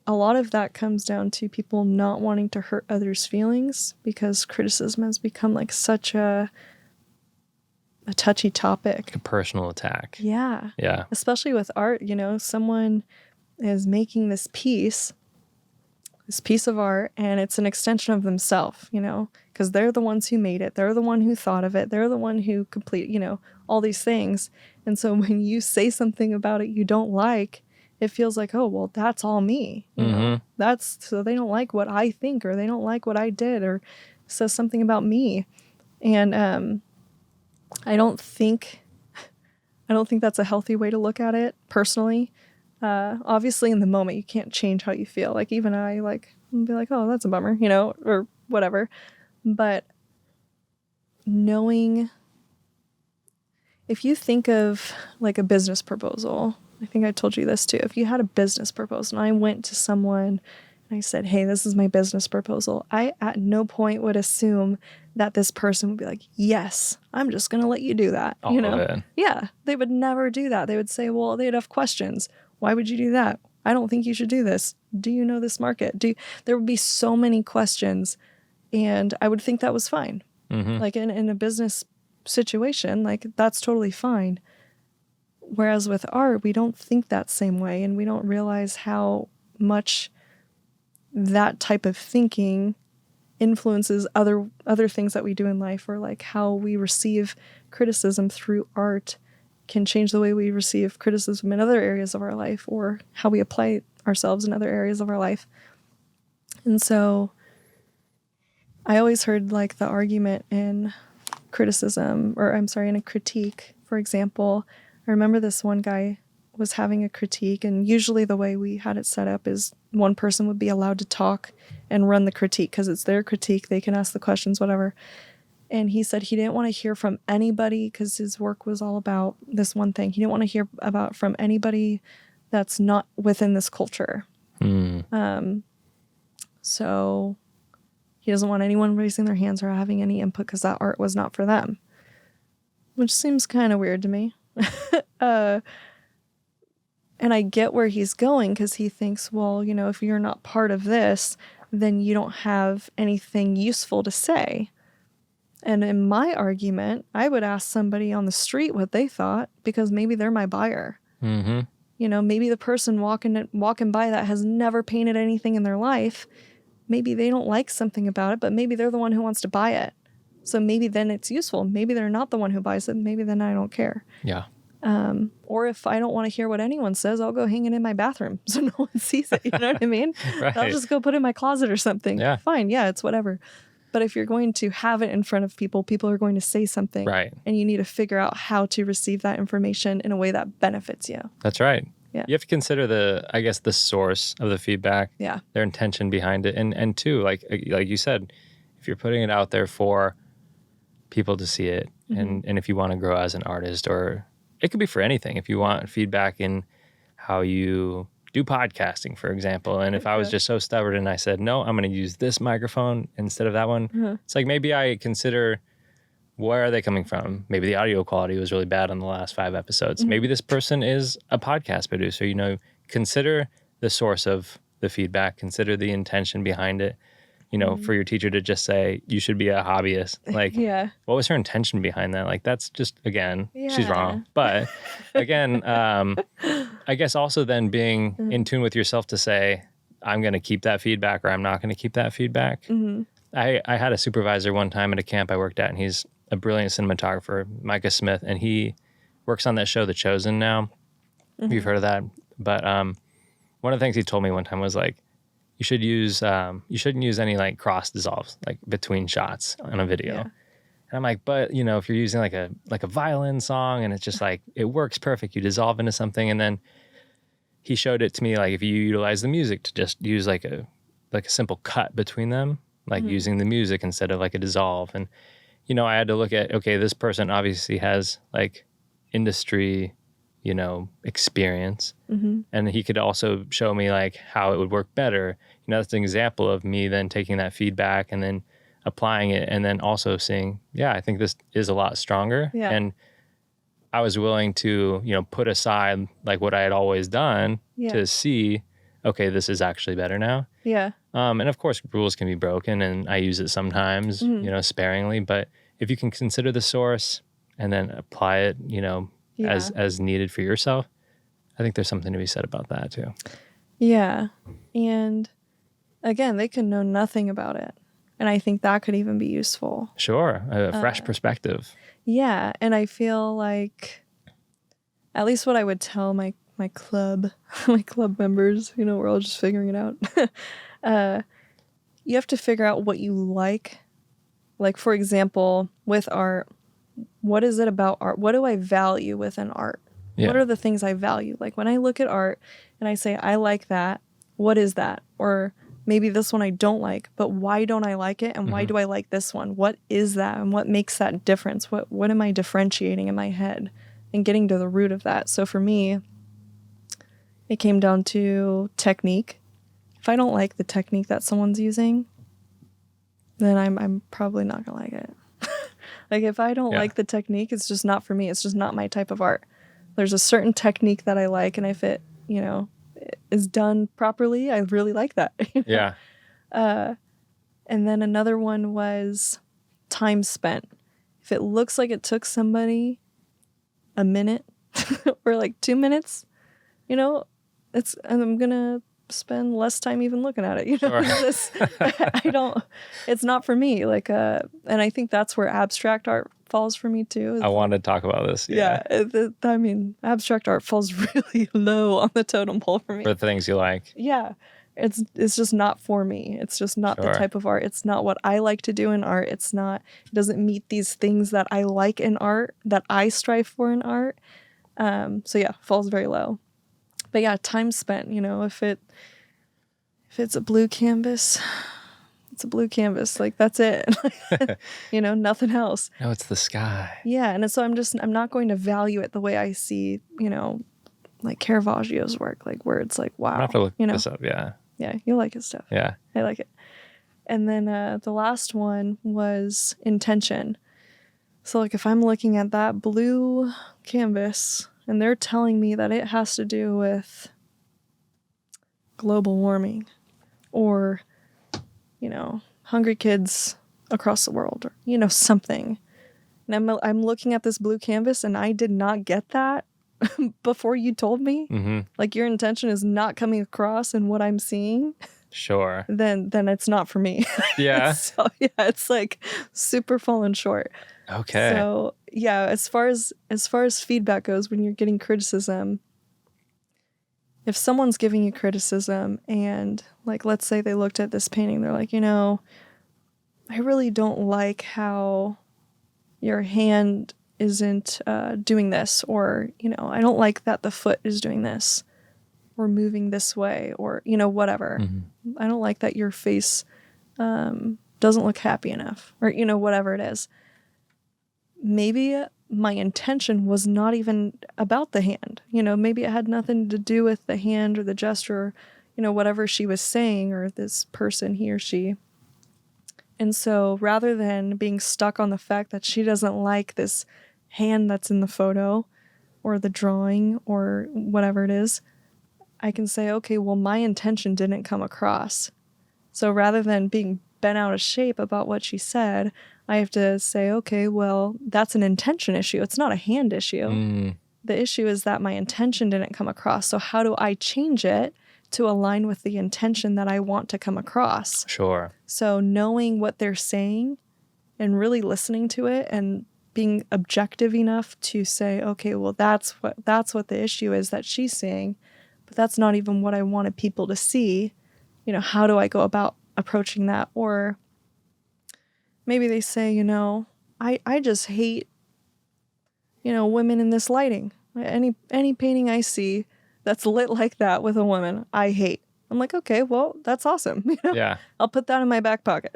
a lot of that comes down to people not wanting to hurt others' feelings, because criticism has become like such a a touchy topic. Like a personal attack. Yeah. Yeah. Especially with art, someone is making this piece of art, and it's an extension of themselves, because they're the ones who made it. They're the one who thought of it. They're the one who all these things. And so when you say something about it you don't like, it feels like, oh, well, that's all me. So they don't like what I think, or they don't like what I did, or says something about me. And I don't think that's a healthy way to look at it personally. Obviously in the moment you can't change how you feel. Like even I be like, oh, that's a bummer, or whatever. But knowing, if you think of like a business proposal, I think I told you this too. If you had a business proposal and I went to someone and I said, hey, this is my business proposal, I at no point would assume that this person would be like, yes, I'm just going to let you do that. All of it. Yeah, they would never do that. They would say, well, they'd have questions. Why would you do that? I don't think you should do this. Do you know this market? There would be so many questions, and I would think that was fine. Like in a business situation, like that's totally fine. Whereas with art, we don't think that same way, and we don't realize how much that type of thinking influences other things that we do in life, or like how we receive criticism through art can change the way we receive criticism in other areas of our life, or how we apply ourselves in other areas of our life. And so I always heard like the argument in criticism, or I'm sorry, in a critique, for example. I remember this one guy was having a critique, and usually the way we had it set up is one person would be allowed to talk and run the critique because it's their critique. They can ask the questions, whatever. And he said he didn't want to hear from anybody because his work was all about this one thing. He didn't want to hear from anybody that's not within this culture. So he doesn't want anyone raising their hands or having any input because that art was not for them, which seems kind of weird to me. And I get where he's going, because he thinks, well, if you're not part of this, then you don't have anything useful to say. And in my argument, I would ask somebody on the street what they thought, because maybe they're my buyer. Maybe the person walking by that has never painted anything in their life, maybe they don't like something about it, but maybe they're the one who wants to buy it. So maybe then it's useful. Maybe they're not the one who buys it. Maybe then I don't care. Yeah. Or if I don't want to hear what anyone says, I'll go hang it in my bathroom so no one sees it. You know what I mean? Right. I'll just go put it in my closet or something. Yeah. Fine. Yeah, it's whatever. But if you're going to have it in front of people, people are going to say something. Right. And you need to figure out how to receive that information in a way that benefits you. That's right. Yeah. You have to consider the source of the feedback. Yeah. Their intention behind it. And two, like you said, if you're putting it out there for people to see it, and if you want to grow as an artist, or it could be for anything. If you want feedback in how you do podcasting, for example, and if I was just so stubborn and I said, no, I'm going to use this microphone instead of that one, it's like maybe I consider, where are they coming from? Maybe the audio quality was really bad on the last 5 episodes. Maybe this person is a podcast producer. Consider the source of the feedback, consider the intention behind it. For your teacher to just say, you should be a hobbyist. Like, what was her intention behind that? Like, that's just, again, she's wrong. But again, I guess also then being in tune with yourself to say, I'm going to keep that feedback, or I'm not going to keep that feedback. I had a supervisor one time at a camp I worked at, and he's a brilliant cinematographer, Micah Smith, and he works on that show, The Chosen, now. You've heard of that. But one of the things he told me one time was like, you shouldn't use any like cross dissolves like between shots on a video. And I'm like, but if you're using like a violin song and it's just like, it works perfect, you dissolve into something. And then he showed it to me, like if you utilize the music to just use like a simple cut between them, like using the music instead of like a dissolve. And, I had to look at, okay, this person obviously has like industry, experience. And he could also show me like how it would work better. That's an example of me then taking that feedback and then applying it, and then also seeing, I think this is a lot stronger. And I was willing to, put aside like what I had always done to see, okay, this is actually better now. And of course rules can be broken, and I use it sometimes, sparingly, but if you can consider the source, and then apply it, as needed for yourself. I think there's something to be said about that too. Yeah. And again, they could know nothing about it. And I think that could even be useful. Sure. A fresh perspective. Yeah. And I feel like at least what I would tell my club, my club members, we're all just figuring it out. You have to figure out what you like. Like, for example, with art, what is it about art? What do I value within art? Yeah. What are the things I value? Like when I look at art and I say, I like that, what is that? Or maybe this one I don't like, but why don't I like it? And why do I like this one? What is that? And what makes that difference? What am I differentiating in my head? And getting to the root of that. So for me, it came down to technique. If I don't like the technique that someone's using, then I'm probably not gonna like it. Like if I don't like the technique, it's just not for me. It's just not my type of art. There's a certain technique that I like, and if it, is done properly, I really like that. Yeah. And then another one was time spent. If it looks like it took somebody a minute or like 2 minutes, I'm gonna spend less time even looking at it. Sure. It's not for me. Like, and I think that's where abstract art falls for me too. I wanted to talk about this. Yeah. Abstract art falls really low on the totem pole for me. For the things you like. Yeah. It's just not for me. It's just not the type of art. It's not what I like to do in art. It doesn't meet these things that I like in art, that I strive for in art. So yeah, falls very low. But yeah, time spent, if it's a blue canvas, it's a blue canvas. Like that's it. Nothing else. No, it's the sky. Yeah. And so I'm not going to value it the way I see, like Caravaggio's work, like where it's like, wow. I have to look this up. Yeah. Yeah. You like his stuff. Yeah. I like it. And then the last one was intention. So like if I'm looking at that blue canvas and they're telling me that it has to do with global warming or, hungry kids across the world or, something. And I'm looking at this blue canvas and I did not get that before you told me. Mm-hmm. Like your intention is not coming across in what I'm seeing. Sure. Then it's not for me. Yeah. So yeah, it's like super falling short. Okay. So yeah, as far as feedback goes, when you're getting criticism, if someone's giving you criticism and like, let's say they looked at this painting, they're like, I really don't like how your hand isn't doing this, or, I don't like that the foot is doing this or moving this way, or, whatever. Mm-hmm. I don't like that your face doesn't look happy enough, or, whatever it is. Maybe my intention was not even about the hand. Maybe it had nothing to do with the hand or the gesture, or, whatever she was saying, or this person, he or she. And so rather than being stuck on the fact that she doesn't like this hand that's in the photo or the drawing or whatever it is, I can say, okay, well, my intention didn't come across. So rather than being bent out of shape about what she said, I have to say, okay, well, that's an intention issue. It's not a hand issue. Mm. The issue is that my intention didn't come across. So how do I change it to align with the intention that I want to come across? Sure. So knowing what they're saying and really listening to it and being objective enough to say, okay, well, that's what the issue is that she's saying, but that's not even what I wanted people to see. How do I go about approaching that? Or maybe they say, I just hate, women in this lighting. Any painting I see that's lit like that with a woman, I hate. I'm like, okay, well, that's awesome. Yeah. I'll put that in my back pocket.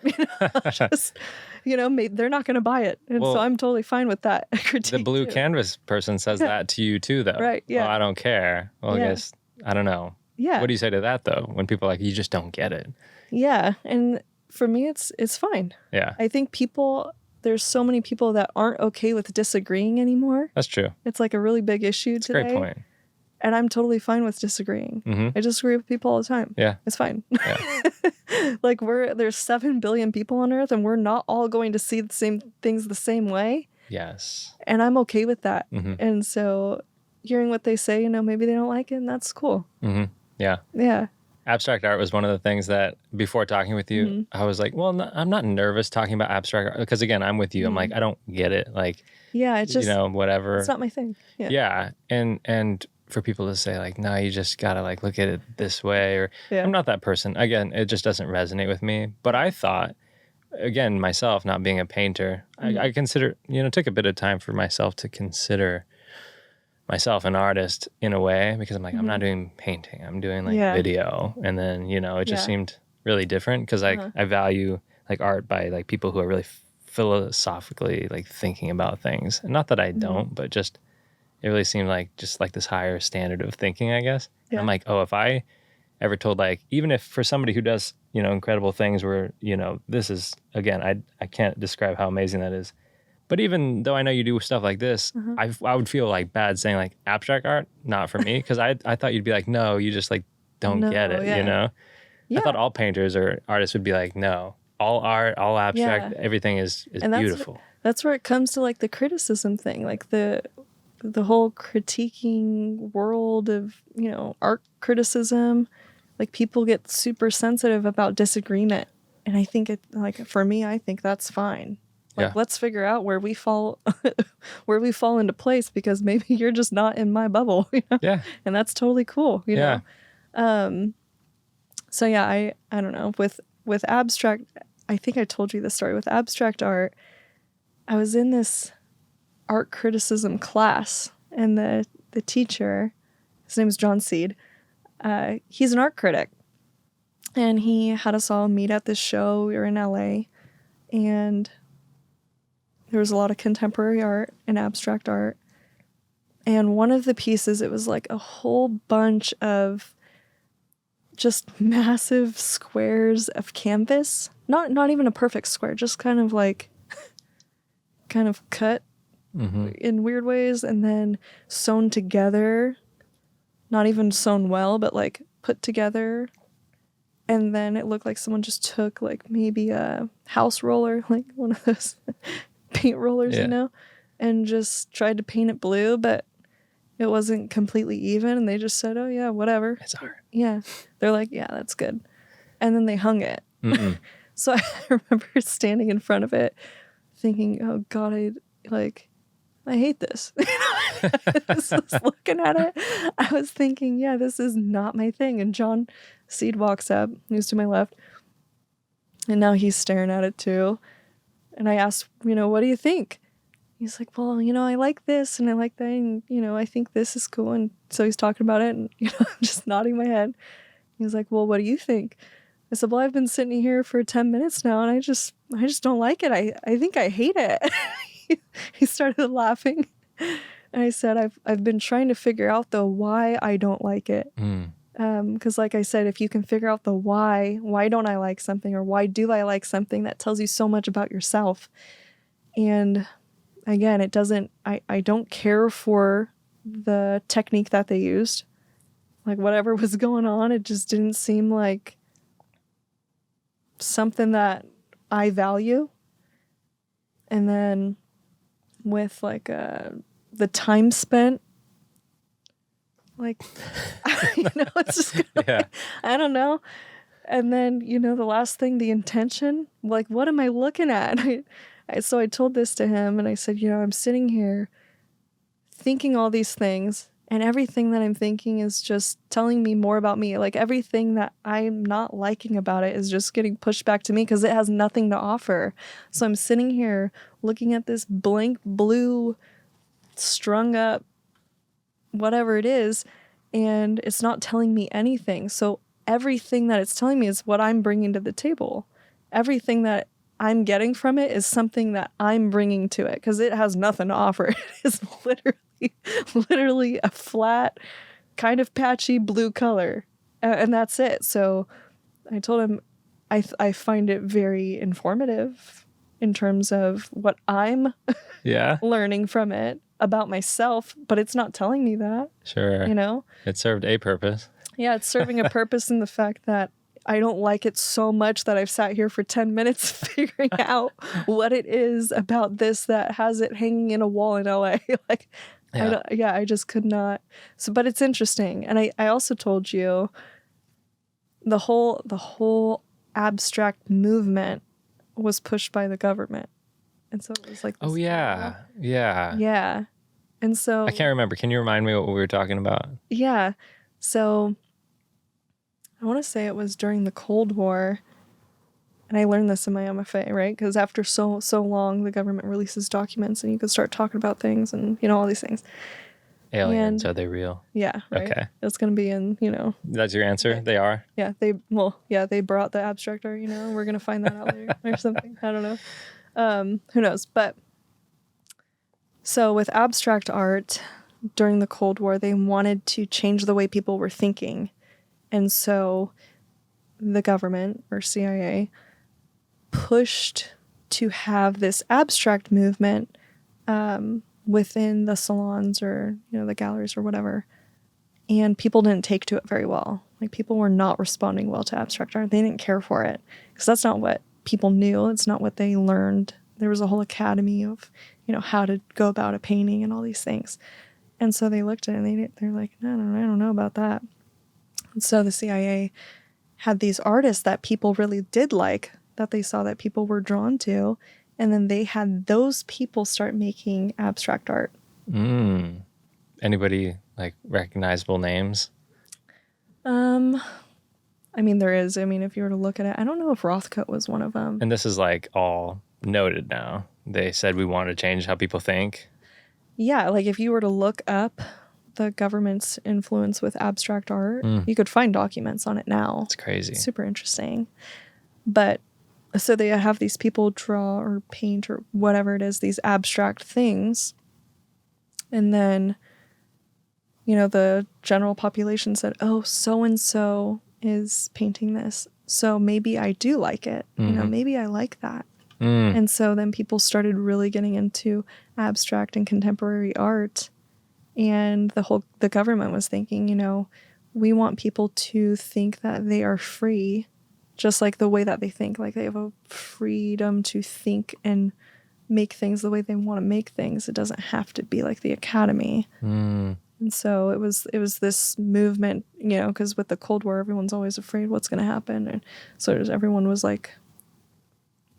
Just, they're not going to buy it. And so I'm totally fine with that critique. The blue canvas person says that to you too, though. Right, yeah. Well, I don't care. Well, I guess, I don't know. Yeah. What do you say to that, though? When people are like, you just don't get it. Yeah. And for me, it's fine. Yeah. I think there's so many people that aren't okay with disagreeing anymore. That's true. It's like a really big issue today. That's a great point. And I'm totally fine with disagreeing. Mm-hmm. I disagree with people all the time. Yeah. It's fine. Yeah. Like there's 7 billion people on Earth and we're not all going to see the same things the same way. Yes. And I'm okay with that. Mm-hmm. And so hearing what they say, you know, maybe they don't like it, and that's cool. Mm-hmm. Yeah. Yeah. Abstract art was one of the things that before talking with you, I was like, well, I'm not nervous talking about abstract art because, again, I'm with you. I'm like, I don't get it. Like, Yeah, it's just, whatever. it's not my thing. Yeah. Yeah. And for people to say like, no, you just got to like look at it this way, or I'm not that person. Again, it just doesn't resonate with me. But I thought, again, myself not being a painter, I consider, took a bit of time for myself to consider myself an artist in a way, because I'm like, I'm not doing painting, I'm doing like video. And then, it just seemed really different because I value like art by like people who are really philosophically like thinking about things. And not that I don't, but just, it really seemed like just like this higher standard of thinking, I guess. And I'm like, oh, if I ever told like, even if for somebody who does, incredible things where, this is, again, I can't describe how amazing that is. But even though I know you do stuff like this, I would feel like bad saying like abstract art, not for me. Because I thought you'd be like, no, you just like don't get it, Yeah. I thought all painters or artists would be like, no, all art, all abstract, everything is and beautiful. That's where it comes to like the criticism thing, like the whole critiquing world of, art criticism. Like people get super sensitive about disagreement. And I think for me, I think that's fine. Like, let's figure out where we fall into place, because maybe you're just not in my bubble. Yeah. And that's totally cool. You know? So yeah, I don't know. With abstract, I think I told you this story. With abstract art, I was in this art criticism class, and the teacher, his name is John Seed. He's an art critic, and he had us all meet at this show. We were in LA, and there was a lot of contemporary art and abstract art. And one of the pieces, it was like a whole bunch of just massive squares of canvas. Not even a perfect square, just kind of like cut in weird ways, and then sewn together. Not even sewn well, but like put together. And then it looked like someone just took like maybe a house roller, like one of those paint rollers, and just tried to paint it blue, but it wasn't completely even. And they just said, oh yeah, whatever. It's art. Yeah. They're like, yeah, that's good. And then they hung it. So I remember standing in front of it thinking, oh God, I hate this. I was looking at it. I was thinking, yeah, this is not my thing. And John Seed walks up, who's to my left, and now he's staring at it too. And I asked, what do you think? He's like, well, I like this and I like that, and, I think this is cool. And so he's talking about it, and, I'm just nodding my head. He's like, well, what do you think? I said, well, I've been sitting here for 10 minutes now, and I just don't like it. I think I hate it. He started laughing. And I said, I've been trying to figure out the why I don't like it. Because like I said, if you can figure out the why don't I like something, or why do I like something, that tells you so much about yourself. And again, it doesn't, I don't care for the technique that they used. Like whatever was going on, it just didn't seem like something that I value. And then with like the time spent, like, it's just I don't know. And then, the last thing, the intention, like, what am I looking at? So I told this to him, and I said, I'm sitting here thinking all these things, and everything that I'm thinking is just telling me more about me. Like everything that I'm not liking about it is just getting pushed back to me because it has nothing to offer. So I'm sitting here looking at this blank blue strung up whatever it is, and it's not telling me anything. So everything that it's telling me is what I'm bringing to the table. Everything that I'm getting from it is something that I'm bringing to it, because it has nothing to offer. It is literally a flat, kind of patchy blue color, and that's it. So I told him I find it very informative in terms of what I'm learning from it about myself, but it's not telling me that. Sure. It served a purpose. Yeah, it's serving a purpose in the fact that I don't like it so much that I've sat here for 10 minutes figuring out what it is about this that has it hanging in a wall in LA. Like, I just could not. So, but it's interesting. And I also told you the whole abstract movement was pushed by the government. And so it was like, oh yeah. Yeah. Yeah. And so I can't remember. Can you remind me what we were talking about? Yeah. So I want to say it was during the Cold War. And I learned this in my MFA, right? Because after so long, the government releases documents and you can start talking about things and, all these things. Aliens, are they real? Yeah, right. Okay. It's going to be in, That's your answer? They are? Yeah, they brought the abstract art, we're going to find that out later or something. I don't know. Who knows? But so with abstract art during the Cold War, they wanted to change the way people were thinking. And so the government or CIA pushed to have this abstract movement within the salons or the galleries or whatever, and people didn't take to it very well. Like, people were not responding well to abstract art. They didn't care for it because that's not what people knew. It's not what they learned. There was a whole academy of how to go about a painting and all these things, and so they looked at it and they're like, no, I don't know about that. And so the CIA had these artists that people really did like, that they saw that people were drawn to, and then they had those people start making abstract art. Anybody like recognizable names? I mean, there is. I mean, if you were to look at it, I don't know if Rothko was one of them. And this is like all noted now. They said we want to change how people think. Yeah, like if you were to look up the government's influence with abstract art, you could find documents on it now. It's crazy. It's super interesting. But so they have these people draw or paint or whatever it is, these abstract things. And then, the general population said, oh, so-and-so is painting this. So maybe I do like it. Maybe I like that. And so then people started really getting into abstract and contemporary art. And the government was thinking, we want people to think that they are free, just like the way that they think. Like, they have a freedom to think and make things the way they want to make things. It doesn't have to be like the academy. And so it was this movement, because with the Cold War, everyone's always afraid what's going to happen. And so everyone was like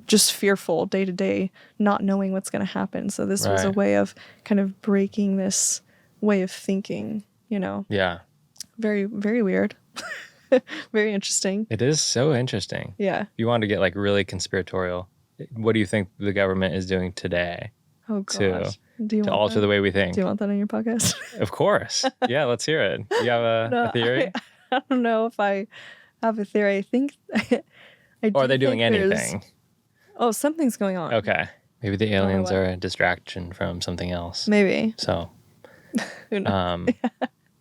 just fearful day to day, not knowing what's going to happen. So this was a way of kind of breaking this way of thinking, Yeah. Very, very weird. Very interesting. It is so interesting. Yeah. If you want to get like really conspiratorial, what do you think the government is doing today to alter the way we think? Do you want that on your podcast? Of course. Yeah, let's hear it. You have a theory? I don't know if I have a theory. I think or are they doing anything? Oh, something's going on. Okay. Maybe the aliens are a distraction from something else. Maybe. So, who knows?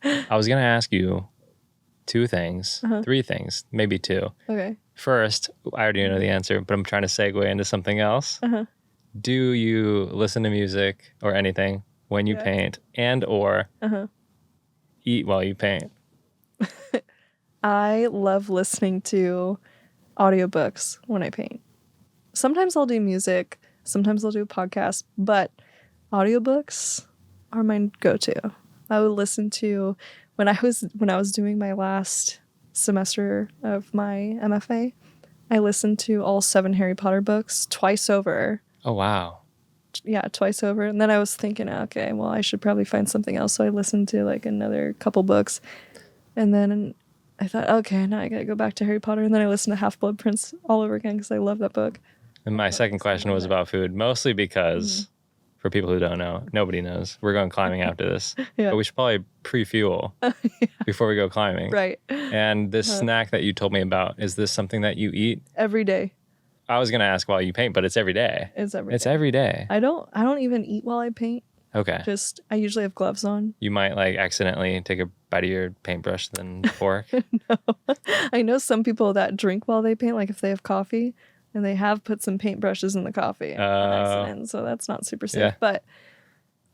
I was going to ask you two things, three things, maybe two. Okay. First, I already know the answer, but I'm trying to segue into something else. Do you listen to music or anything when you paint and or eat while you paint? I love listening to audiobooks when I paint. Sometimes I'll do music, sometimes I'll do a podcast, but audiobooks are my go-to. I would listen to when I was doing my last semester of my MFA, I listened to all 7 Harry Potter books twice over. Oh, wow. Yeah, twice over. And then I was thinking, okay, well, I should probably find something else. So I listened to like another couple books. And then I thought, okay, now I got to go back to Harry Potter. And then I listened to Half-Blood Prince all over again because I love that book. And my second question was about food, mostly because for people who don't know, nobody knows. We're going climbing after this. Yeah. But we should probably pre-fuel before we go climbing. Right. And this snack that you told me about, is this something that you eat? Every day. I was going to ask while you paint, but it's every day. It's every day. It's every day. I don't even eat while I paint. Okay. I usually have gloves on. You might like accidentally take a bite of your paintbrush, then fork. No. I know some people that drink while they paint, like if they have coffee. And they have put some paintbrushes in the coffee on accident, so that's not super safe. Yeah. But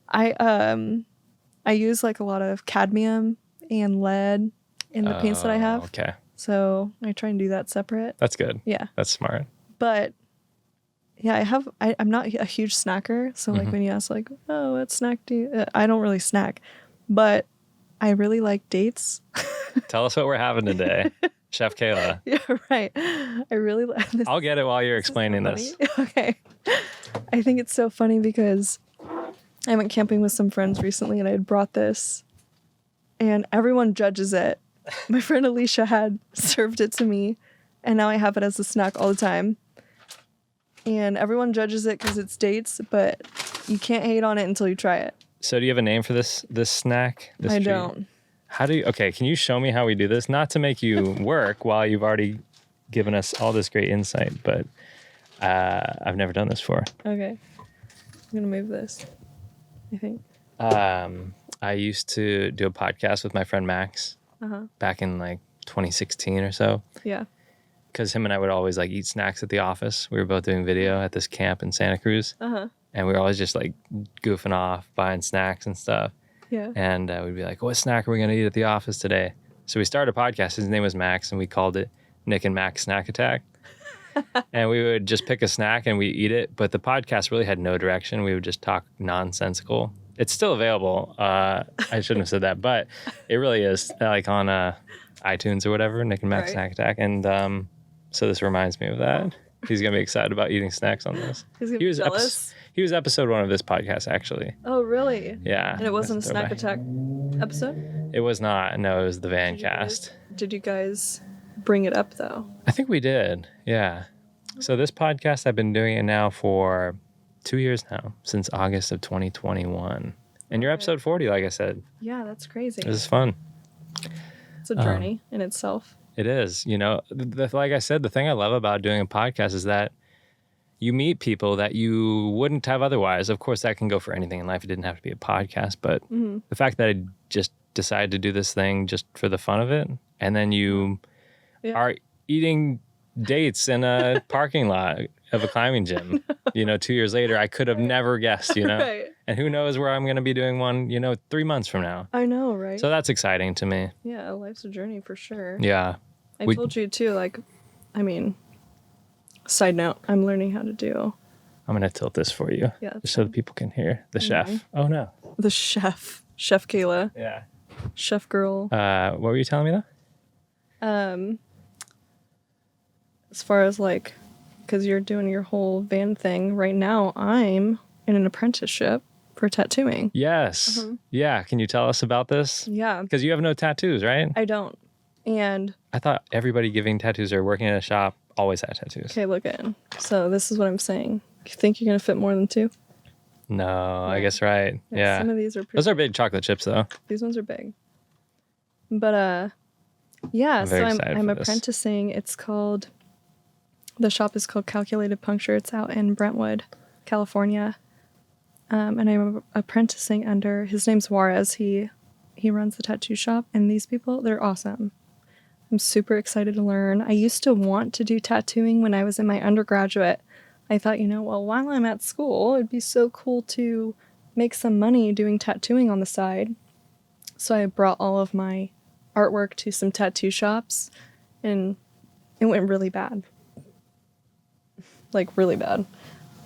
I use like a lot of cadmium and lead in the paints that I have. Okay. So I try and do that separate. That's good. Yeah. That's smart. But yeah, I'm not a huge snacker. So like when you ask like, oh, what snack do you, I don't really snack, but I really like dates. Tell us what we're having today. Chef Kaela. Yeah, right. I really like this. I'll get it while you're This is explaining so this. funny. Okay. I think it's so funny because I went camping with some friends recently and I had brought this and everyone judges it. My friend Alicia had served it to me and now I have it as a snack all the time. And everyone judges it because it's dates, but you can't hate on it until you try it. So do you have a name for this snack? This I treat? don't. How do you, okay, can you show me how we do this? Not to make you work while you've already given us all this great insight, but I've never done this before. Okay. I'm going to move this, I think. I used to do a podcast with my friend Max back in like 2016 or so. Yeah. Because him and I would always like eat snacks at the office. We were both doing video at this camp in Santa Cruz. And we were always just like goofing off, buying snacks and stuff. Yeah. And we'd be like, what snack are we going to eat at the office today? So we started a podcast. His name was Max, and we called it Nick and Max Snack Attack. And we would just pick a snack and we eat it. But the podcast really had no direction. We would just talk nonsensical. It's still available. I shouldn't have said that, but it really is like on iTunes or whatever, Nick and Max Snack Attack. And so this reminds me of that. He's going to be excited about eating snacks on this. He's going to be jealous. He was episode 1 of this podcast, actually. Oh, really? Yeah. And it wasn't a Snack Attack episode? It was not. No, it was the Vancast. Did you guys bring it up, though? I think we did. Yeah. So this podcast, I've been doing it now for 2 years now, since August of 2021. And you're episode 40, like I said. Yeah, that's crazy. This is fun. It's a journey in itself. It is. You know, like I said, the thing I love about doing a podcast is that you meet people that you wouldn't have otherwise. Of course, that can go for anything in life. It didn't have to be a podcast, but the fact that I just decided to do this thing just for the fun of it, and then you are eating dates in a parking lot of a climbing gym, 2 years later, I could have never guessed, Right. And who knows where I'm going to be doing one, 3 months from now. I know, right? So that's exciting to me. Yeah, life's a journey for sure. Yeah. I told you too, side note, I'm learning how to do. I'm going to tilt this for you. Yeah. Just so that people can hear the chef. Oh, no. The chef. Chef Kaela. Yeah. Chef girl. What were you telling me though? As far as because you're doing your whole van thing right now, I'm in an apprenticeship for tattooing. Yes. Yeah. Can you tell us about this? Yeah. Because you have no tattoos, right? I don't. And I thought everybody giving tattoos or working in a shop always had tattoos. okay, look at it. So this is what I'm saying. You think you're going to fit more than 2? No, I guess right. Yeah. Some of these are pretty. Those are big chocolate chips though. These ones are big. But yeah, so I'm apprenticing. It's called, the shop is called Calculated Puncture. It's out in Brentwood, California. And I'm apprenticing under, his name's Juarez. He runs the tattoo shop, and these people, they're awesome. I'm super excited to learn. I used to want to do tattooing when I was in my undergraduate. I thought, well, while I'm at school, it'd be so cool to make some money doing tattooing on the side. So I brought all of my artwork to some tattoo shops, and it went really bad. Like, really bad.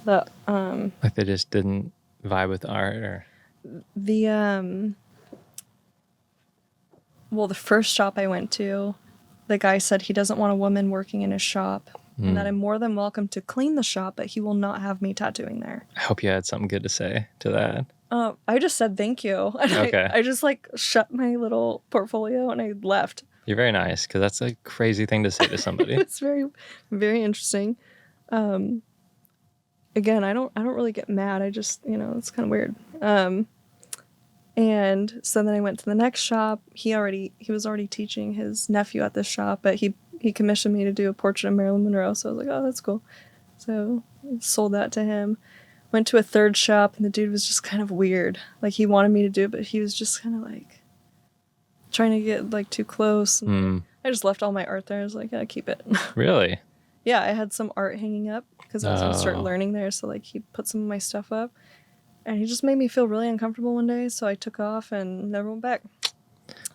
Like they just didn't vibe with the art, or? The first shop I went to, the guy said he doesn't want a woman working in his shop, and that I'm more than welcome to clean the shop, but he will not have me tattooing there. I hope you had something good to say to that. I just said thank you. And okay. I just shut my little portfolio and I left. You're very nice, because that's a crazy thing to say to somebody. It's very, very interesting. Again, I don't really get mad. I just, it's kind of weird. And so then I went to the next shop. He was already teaching his nephew at this shop, but he commissioned me to do a portrait of Marilyn Monroe. So I was like, oh, that's cool. So I sold that to him. Went to a third shop, and the dude was just kind of weird. He wanted me to do it, but he was just kind of trying to get too close. And I just left all my art there. I was like, yeah, keep it. Really? Yeah, I had some art hanging up because I was going to start learning there. So he put some of my stuff up, and he just made me feel really uncomfortable one day. So I took off and never went back.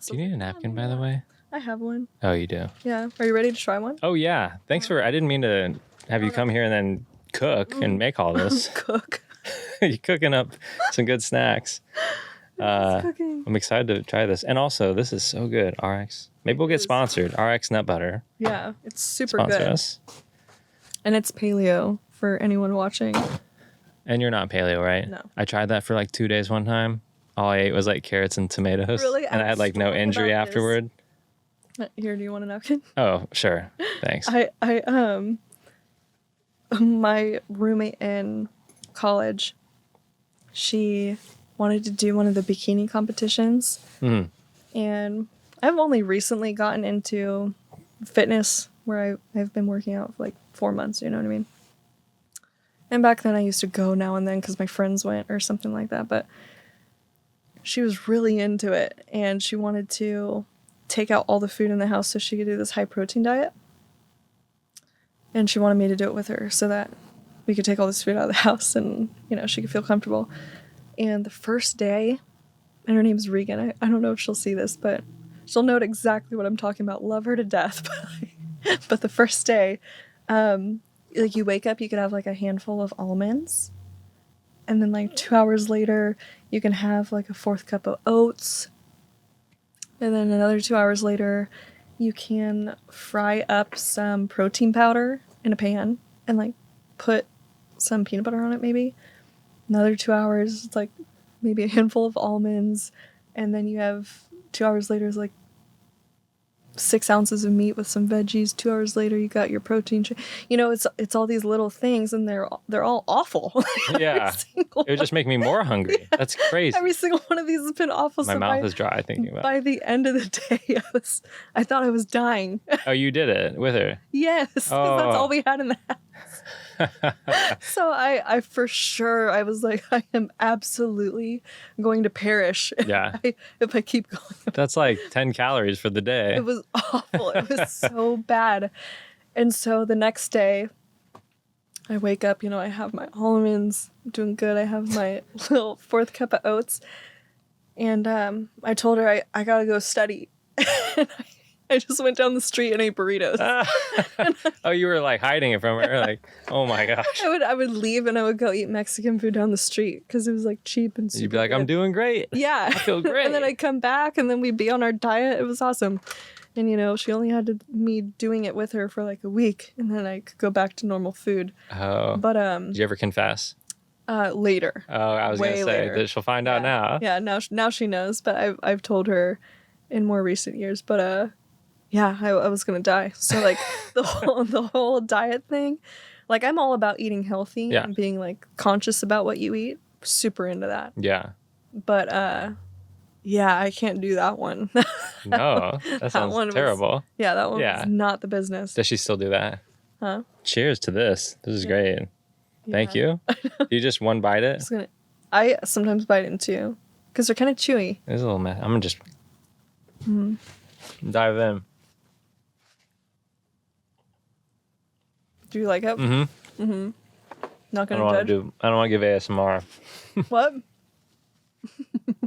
Do you need a napkin, by the way? I have one. Oh, you do? Yeah. Are you ready to try one? Oh, yeah. Thanks for, I didn't mean to have you come here and then cook and make all this. Cook. You're cooking up some good snacks. Cooking. I'm excited to try this. And also, this is so good. RX. Maybe we'll get sponsored. RX Nut Butter. Yeah, it's super Sponsor good. us. And it's paleo for anyone watching. And you're not paleo, right? No. I tried that for like 2 days one time. All I ate was like carrots and tomatoes. Really? And I had like no injury afterward. Here, do you want a napkin? Oh, sure. Thanks. My roommate in college, she wanted to do one of the bikini competitions. Mhm. And I've only recently gotten into fitness where I've been working out for like 4 months, you know what I mean? And back then I used to go now and then because my friends went or something like that. But she was really into it and she wanted to take out all the food in the house so she could do this high protein diet. And she wanted me to do it with her so that we could take all this food out of the house and, you know, she could feel comfortable. And the first day, and her name's Regan. I don't know if she'll see this, but she'll know exactly what I'm talking about. Love her to death. But the first day, like you wake up, you could have like a handful of almonds. And then like 2 hours later, you can have like a 4th cup of oats. And then another 2 hours later, you can fry up some protein powder in a pan and like put some peanut butter on it maybe. Another 2 hours, it's like maybe a handful of almonds. And then you have 2 hours later is like 6 ounces of meat with some veggies. 2 hours later, you got your protein. You know, it's all these little things, and they're all awful. Yeah, it would just make me more hungry. Yeah. That's crazy. Every single one of these has been awful. My mouth is dry thinking about it. By the end of the day, I thought I was dying. Oh, you did it with her? Yes, because that's all we had in the house. So I for sure, I was like, I am absolutely going to perish if I keep going. That's like 10 calories for the day. It was awful. It was so bad. And so the next day, I wake up, you know, I have my almonds, I'm doing good. I have my little 4th cup of oats. And I told her I gotta go study. And I just went down the street and ate burritos. Oh, you were like hiding it from her? Like, oh my gosh. I would leave and I would go eat Mexican food down the street because it was like cheap and super You'd be like, good. I'm doing great. Yeah. I feel great. And then I'd come back and then we'd be on our diet. It was awesome. And, you know, she only had me doing it with her for like a week. And then I could go back to normal food. Oh. But, did you ever confess? Later. Oh, I was going to say that she'll find out now. Yeah, now she knows. But I've told her in more recent years. But, yeah, I was going to die. So, like, the whole diet thing, like, I'm all about eating healthy and being, like, conscious about what you eat. Super into that. Yeah. But, yeah, I can't do that one. No, that sounds terrible. That one was not the business. Does she still do that? Huh? Cheers to this. This is great. Yeah. Thank you. You just one bite it? I sometimes bite it in two because they're kind of chewy. It's a little mess. I'm going to just dive in. Do you like it? Mm-hmm. Mm-hmm. Not gonna judge. I don't want to give ASMR. What?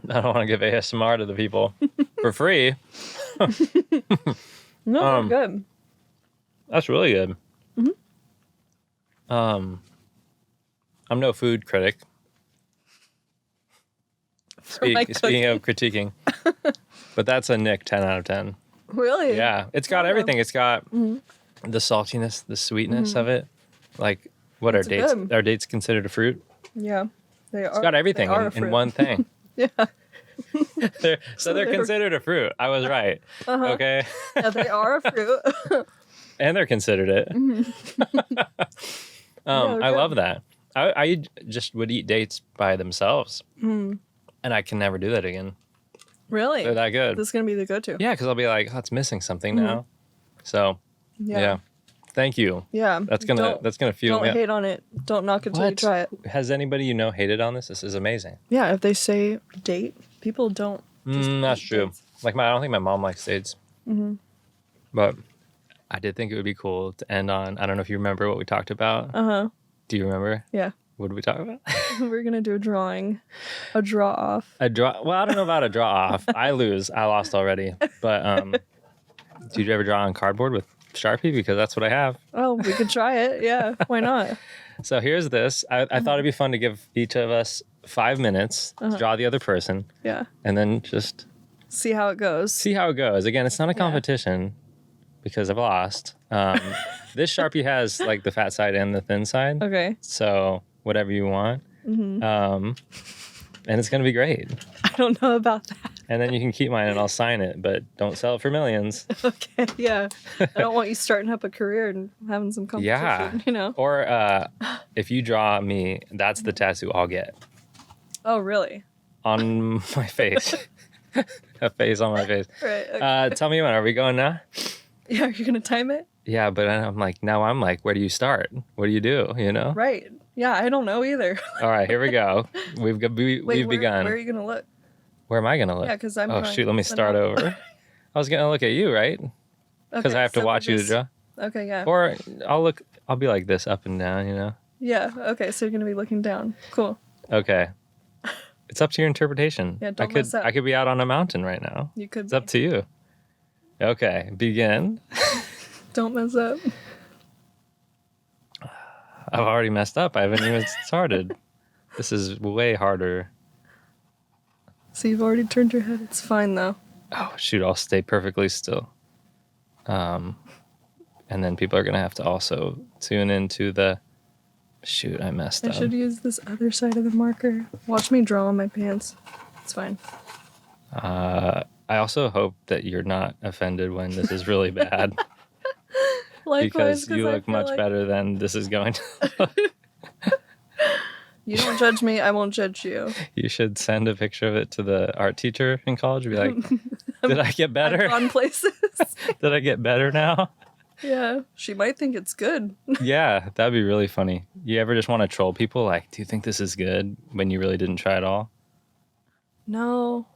I don't want to give ASMR to the people for free. No, they're good. That's really good. Mm-hmm. I'm no food critic. Speaking of critiquing, but that's a Nick 10 out of 10. Really? Yeah, it's got everything. It's got the saltiness, the sweetness of it. Like, what are dates? Good. Are dates considered a fruit? Yeah, they are. It's got everything in one thing. Yeah. they're considered a fruit. I was right. Uh-huh. Okay. Yeah, they are a fruit. And they're considered it. I love that. I just would eat dates by themselves. And I can never do that again. Really? They're that good. This is going to be the go-to. Yeah, because I'll be like, oh, it's missing something now. So, yeah. Thank you. Yeah. That's gonna fuel me Don't hate on it. Don't knock it till you try it. Has anybody hated on this? This is amazing. Yeah, if they say date, people don't. That's true. Dates. Like I don't think my mom likes dates. But I did think it would be cool to end on. I don't know if you remember what we talked about. Do you remember? Yeah. What did we talk about? We're gonna do a drawing, a draw off. Well, I don't know about a draw off. I lose. I lost already. But Did you ever draw on cardboard with Sharpie? Because that's what I have. Oh, we could try it. Yeah, why not? So here's this. I thought it'd be fun to give each of us 5 minutes to draw the other person. Yeah. And then just See how it goes. see how it goes. Again, it's not a competition because I've lost. This Sharpie has like the fat side and the thin side. Okay. So whatever you want. And it's going to be great. I don't know about that. And then you can keep mine and I'll sign it, but don't sell it for millions. Okay, yeah. I don't want you starting up a career and having some competition, you know? Or if you draw me, that's the tattoo I'll get. Oh, really? On my face. A face on my face. Right. Okay. Tell me when. Are we going now? Yeah, are you going to time it? Yeah, but I'm like, where do you start? What do you do, you know? Right. Yeah, I don't know either. All right, here we go. We've begun. Where are you going to look? Where am I going to look? Yeah, because I'm Oh, shoot, let me start over. I was going to look at you, right? Because I have to watch you to draw. Okay, yeah. Or I'll be like this up and down, you know? Yeah, okay, so you're going to be looking down. Cool. Okay. It's up to your interpretation. Yeah, don't mess up. I could be out on a mountain right now. You could It's up to you. Okay, begin. Don't mess up. I've already messed up. I haven't even started. This is way harder. So you've already turned your head. It's fine, though. Oh, shoot, I'll stay perfectly still. And then people are going to have to also tune into the... Shoot, I messed up. I should use this other side of the marker. Watch me draw on my pants. It's fine. I also hope that you're not offended when this is really bad. Likewise, because you look much better than this is going to look. You don't judge me, I won't judge you. You should send a picture of it to the art teacher in college and be like, did I get better? I've gone places. Did I get better now? Yeah, she might think it's good. Yeah, that'd be really funny. You ever just want to troll people? Like, do you think this is good when you really didn't try at all? No,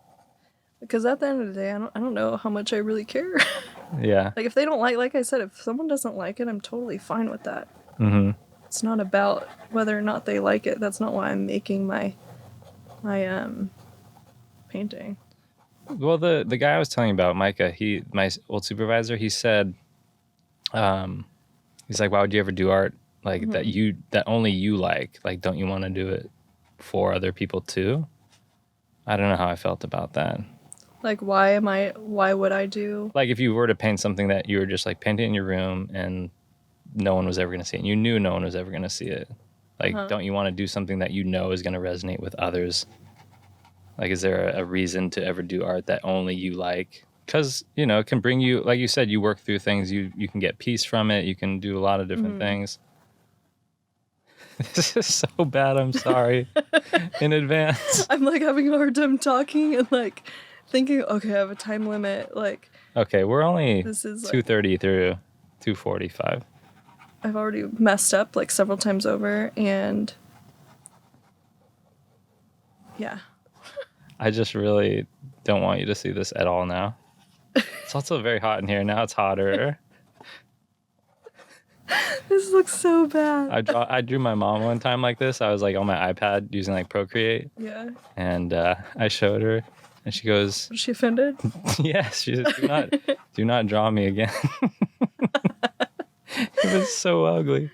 because at the end of the day, I don't know how much I really care. Yeah. Like if they don't like I said, if someone doesn't like it, I'm totally fine with that. Mm-hmm. It's not about whether or not they like it. That's not why I'm making my painting. Well, the guy I was telling you about, Micah, my old supervisor, he said, he's like, why would you ever do art like that only you like? Like, don't you want to do it for other people too? I don't know how I felt about that. Like, why would I do? Like, if you were to paint something that you were just like painting in your room and no one was ever going to see it, and you knew no one was ever going to see it. Like, don't you want to do something that you know is going to resonate with others? Like, is there a reason to ever do art that only you like? Because, you know, it can bring you, like you said, you work through things, you can get peace from it, you can do a lot of different things. This is so bad, I'm sorry in advance. I'm like having a hard time talking and like thinking, okay, I have a time limit. Like, okay, we're only this is 2:30 through 2:45. I've already messed up like several times over, and yeah. I just really don't want you to see this at all now. It's also very hot in here. Now it's hotter. This looks so bad. I drew my mom one time like this. I was like on my iPad using like Procreate. Yeah. And I showed her, and she goes, Was she offended? Yes. She said, do not draw me again. It was so ugly.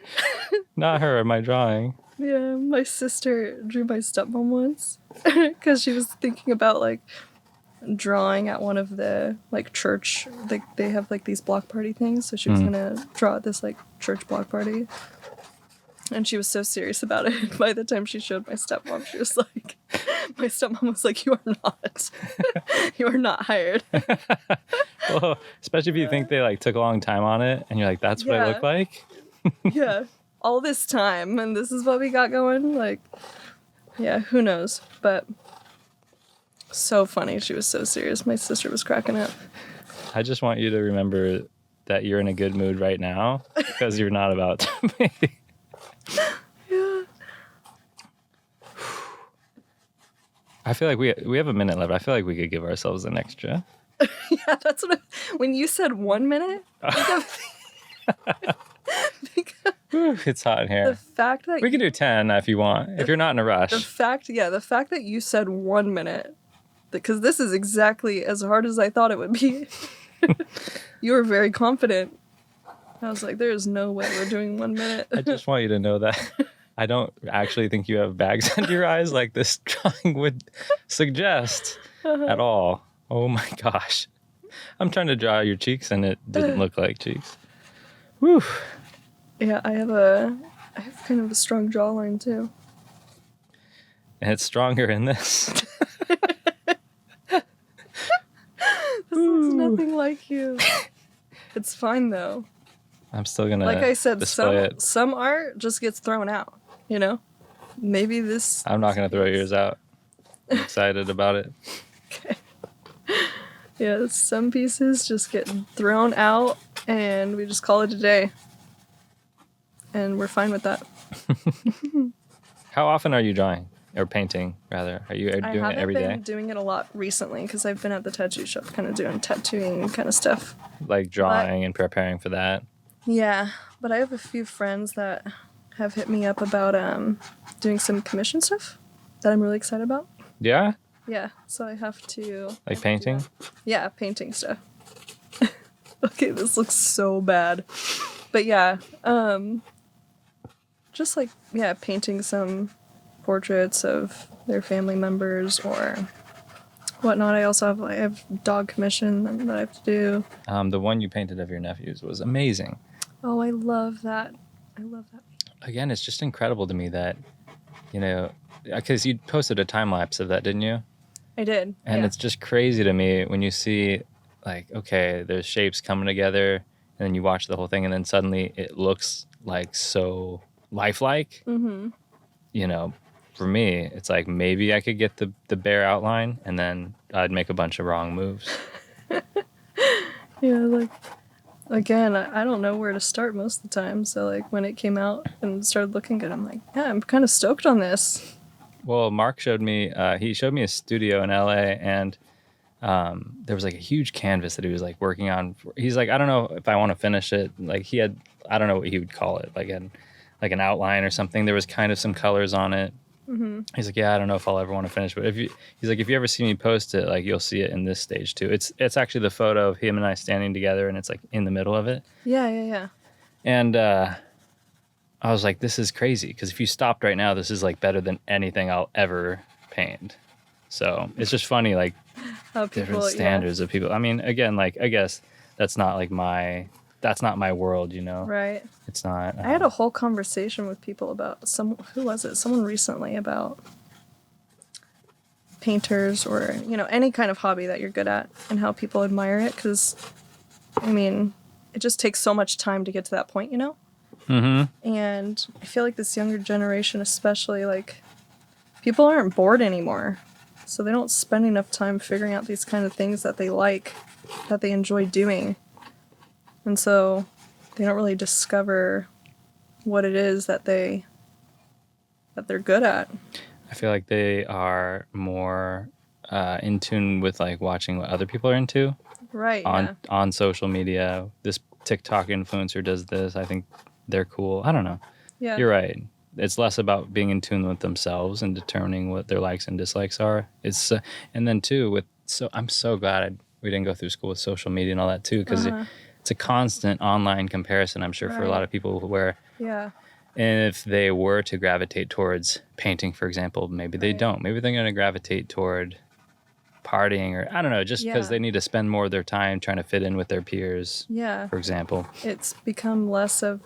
Not her, my drawing. Yeah, my sister drew my stepmom once because she was thinking about like drawing at one of the like church, like they have like these block party things, so she was gonna draw at this like church block party, and she was so serious about it. By the time she showed my stepmom, she was like, my stepmom was like, you are not hired. Well, especially if you think they like took a long time on it and you're like, that's what I look like. Yeah, all this time and this is what we got going. Like, yeah, who knows? But so funny. She was so serious. My sister was cracking up. I just want you to remember that you're in a good mood right now because you're not about to be. Yeah. I feel like we have a minute left. I feel like we could give ourselves an extra. Yeah, that's what when you said 1 minute, It's hot in here. the fact that We can do 10 if you want, if you're not in a rush. the fact that you said 1 minute, because this is exactly as hard as I thought it would be. You were very confident. I was like, there is no way we're doing 1 minute. I just want you to know that I don't actually think you have bags under your eyes like this drawing would suggest at all. Oh my gosh. I'm trying to draw your cheeks and it didn't look like cheeks. Whew. Yeah, I have kind of a strong jawline too. And it's stronger in this. This looks nothing like you. It's fine though. I'm still gonna like I said, display it. some art just gets thrown out, you know? Maybe this... I'm not gonna throw yours out. I'm excited about it. Okay. Yeah, some pieces just get thrown out and we just call it a day. And we're fine with that. How often are you drawing? Or painting, rather? Are you doing it every day? I haven't been doing it a lot recently because I've been at the tattoo shop kind of doing tattooing kind of stuff. Like drawing and preparing for that? Yeah, but I have a few friends that have hit me up about doing some commission stuff that I'm really excited about. Yeah? Yeah, so I have to... Like painting? Yeah, painting stuff. Okay, this looks so bad. But yeah, just like, yeah, painting some portraits of their family members or whatnot. I also have dog commission that I have to do. The one you painted of your nephews was amazing. Oh, I love that. I love that. Again, it's just incredible to me that, you know, because you posted a time lapse of that, didn't you? I did. And yeah. it's just crazy to me when you see, like, okay, there's shapes coming together, and then you watch the whole thing, and then suddenly it looks like so lifelike. Mm-hmm. You know, for me, it's like maybe I could get the bare outline, and then I'd make a bunch of wrong moves. Yeah, like, again, I don't know where to start most of the time. So, like, when it came out and started looking good, I'm like, yeah, I'm kind of stoked on this. Well, Mark showed me, he showed me a studio in LA, and there was like a huge canvas that he was like working on. He's like, I don't know if I want to finish it. Like he had, I don't know what he would call it, like an outline or something. There was kind of some colors on it. Mm-hmm. He's like, yeah, I don't know if I'll ever want to finish, but he's like, if you ever see me post it, like you'll see it in this stage too. It's actually the photo of him and I standing together, and it's like in the middle of it. Yeah. And I was like, this is crazy, because if you stopped right now, this is like better than anything I'll ever paint. So it's just funny, like how people, different standards of people. I mean, again, like I guess that's not my world, you know. Right. It's not. I had a whole conversation with people about someone recently about painters or, you know, any kind of hobby that you're good at and how people admire it. Because, I mean, it just takes so much time to get to that point, you know? Mm-hmm. And I feel like this younger generation, especially, like, people aren't bored anymore. So they don't spend enough time figuring out these kind of things that they like, that they enjoy doing. And so they don't really discover what it is that they're good at. I feel like they are more in tune with like watching what other people are into. Right. On social media. This TikTok influencer does this. I think they're cool. I don't know. Yeah. You're right. It's less about being in tune with themselves and determining what their likes and dislikes are. It's and then too I'm so glad we didn't go through school with social media and all that too, because it's a constant online comparison, I'm sure, for a lot of people where if they were to gravitate towards painting, for example, maybe they don't. Maybe they're going to gravitate toward partying, or I don't know, just because they need to spend more of their time trying to fit in with their peers, for example. It's become less of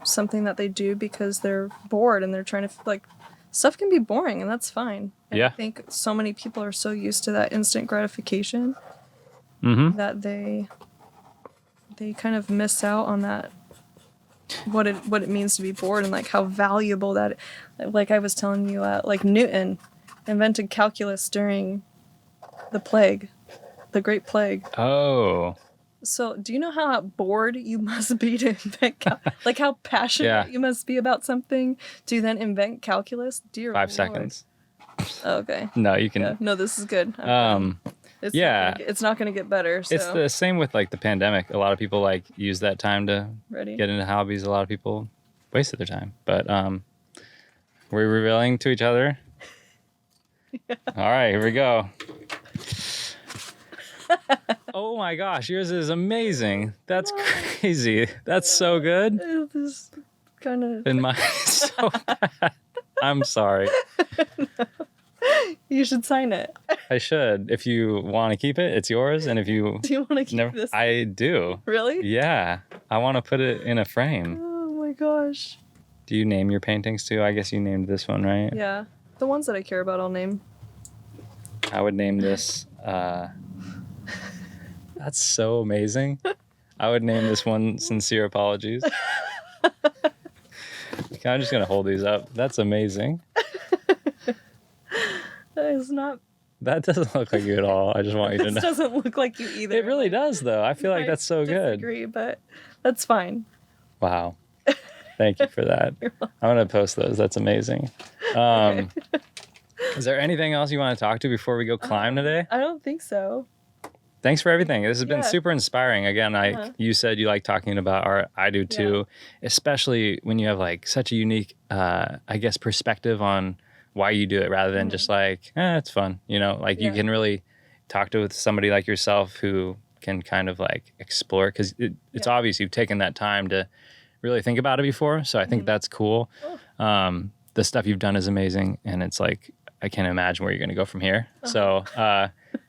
something that they do because they're bored and they're trying to, like, stuff can be boring and that's fine. And I think so many people are so used to that instant gratification that they kind of miss out on that, what it means to be bored, and like how valuable that, like I was telling you, like Newton invented calculus during the Great Plague. Oh. So do you know how bored you must be to invent like how passionate you must be about something to then invent calculus? Dear 5 Lord. seconds. Okay. No, you can. Yeah. No, this is good. It's not going to get better. So. It's the same with like the pandemic. A lot of people like use that time to get into hobbies. A lot of people wasted their time. But we're revealing to each other. All right, here we go. Oh my gosh, yours is amazing. That's crazy. That's so good. This kind of. And mine's so bad. I'm sorry. You should sign it. I should. If you want to keep it, it's yours. And if you Do you want to keep this? I do. Really? Yeah. I want to put it in a frame. Oh my gosh. Do you name your paintings too? I guess you named this one, right? Yeah. The ones that I care about, I'll name. I would name this. That's so amazing. I would name this one Sincere Apologies. I'm just going to hold these up. That's amazing. That is not. That doesn't look like you at all. I just want you to know. This doesn't look like you either. It really does, though. I feel like that's so good. I disagree, but that's fine. Wow. Thank you for that. I'm going to post those. That's amazing. Okay. Is there anything else you want to talk to before we go climb today? I don't think so. Thanks for everything. This has been Yeah. super inspiring. Again, you said you like talking about art. I do too, especially when you have like such a unique, I guess, perspective on why you do it rather than just like, it's fun. You know, like you can really talk to somebody like yourself who can kind of like explore, because it's obvious you've taken that time to really think about it before. So I think that's cool. The stuff you've done is amazing. And it's like, I can't imagine where you're going to go from here. So,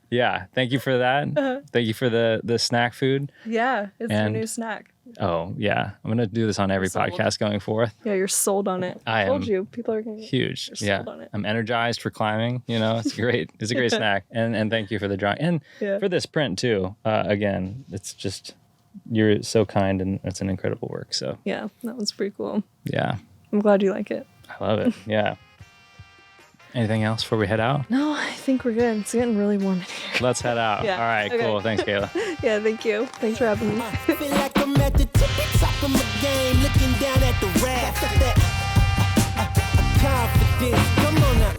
yeah, thank you for that. Thank you for the snack food. Yeah, it's your new snack. Oh, yeah. I'm going to do this on every podcast going forth. Yeah, you're sold on it. I told you, people are going to huge. You're sold on it. I'm energized for climbing. You know, it's great. It's a great snack. And thank you for the drawing. And for this print too. Again, it's just, you're so kind and it's an incredible work. So yeah, that was pretty cool. Yeah. I'm glad you like it. I love it. Yeah. Anything else before we head out? No, I think we're good. It's getting really warm in here. Let's head out. Yeah. All right, Okay. cool. Thanks, Kaela. Yeah, thank you. Thanks for having me. Feel like I'm at the tippy top of my game, looking down at the rap. Confidence, come on now.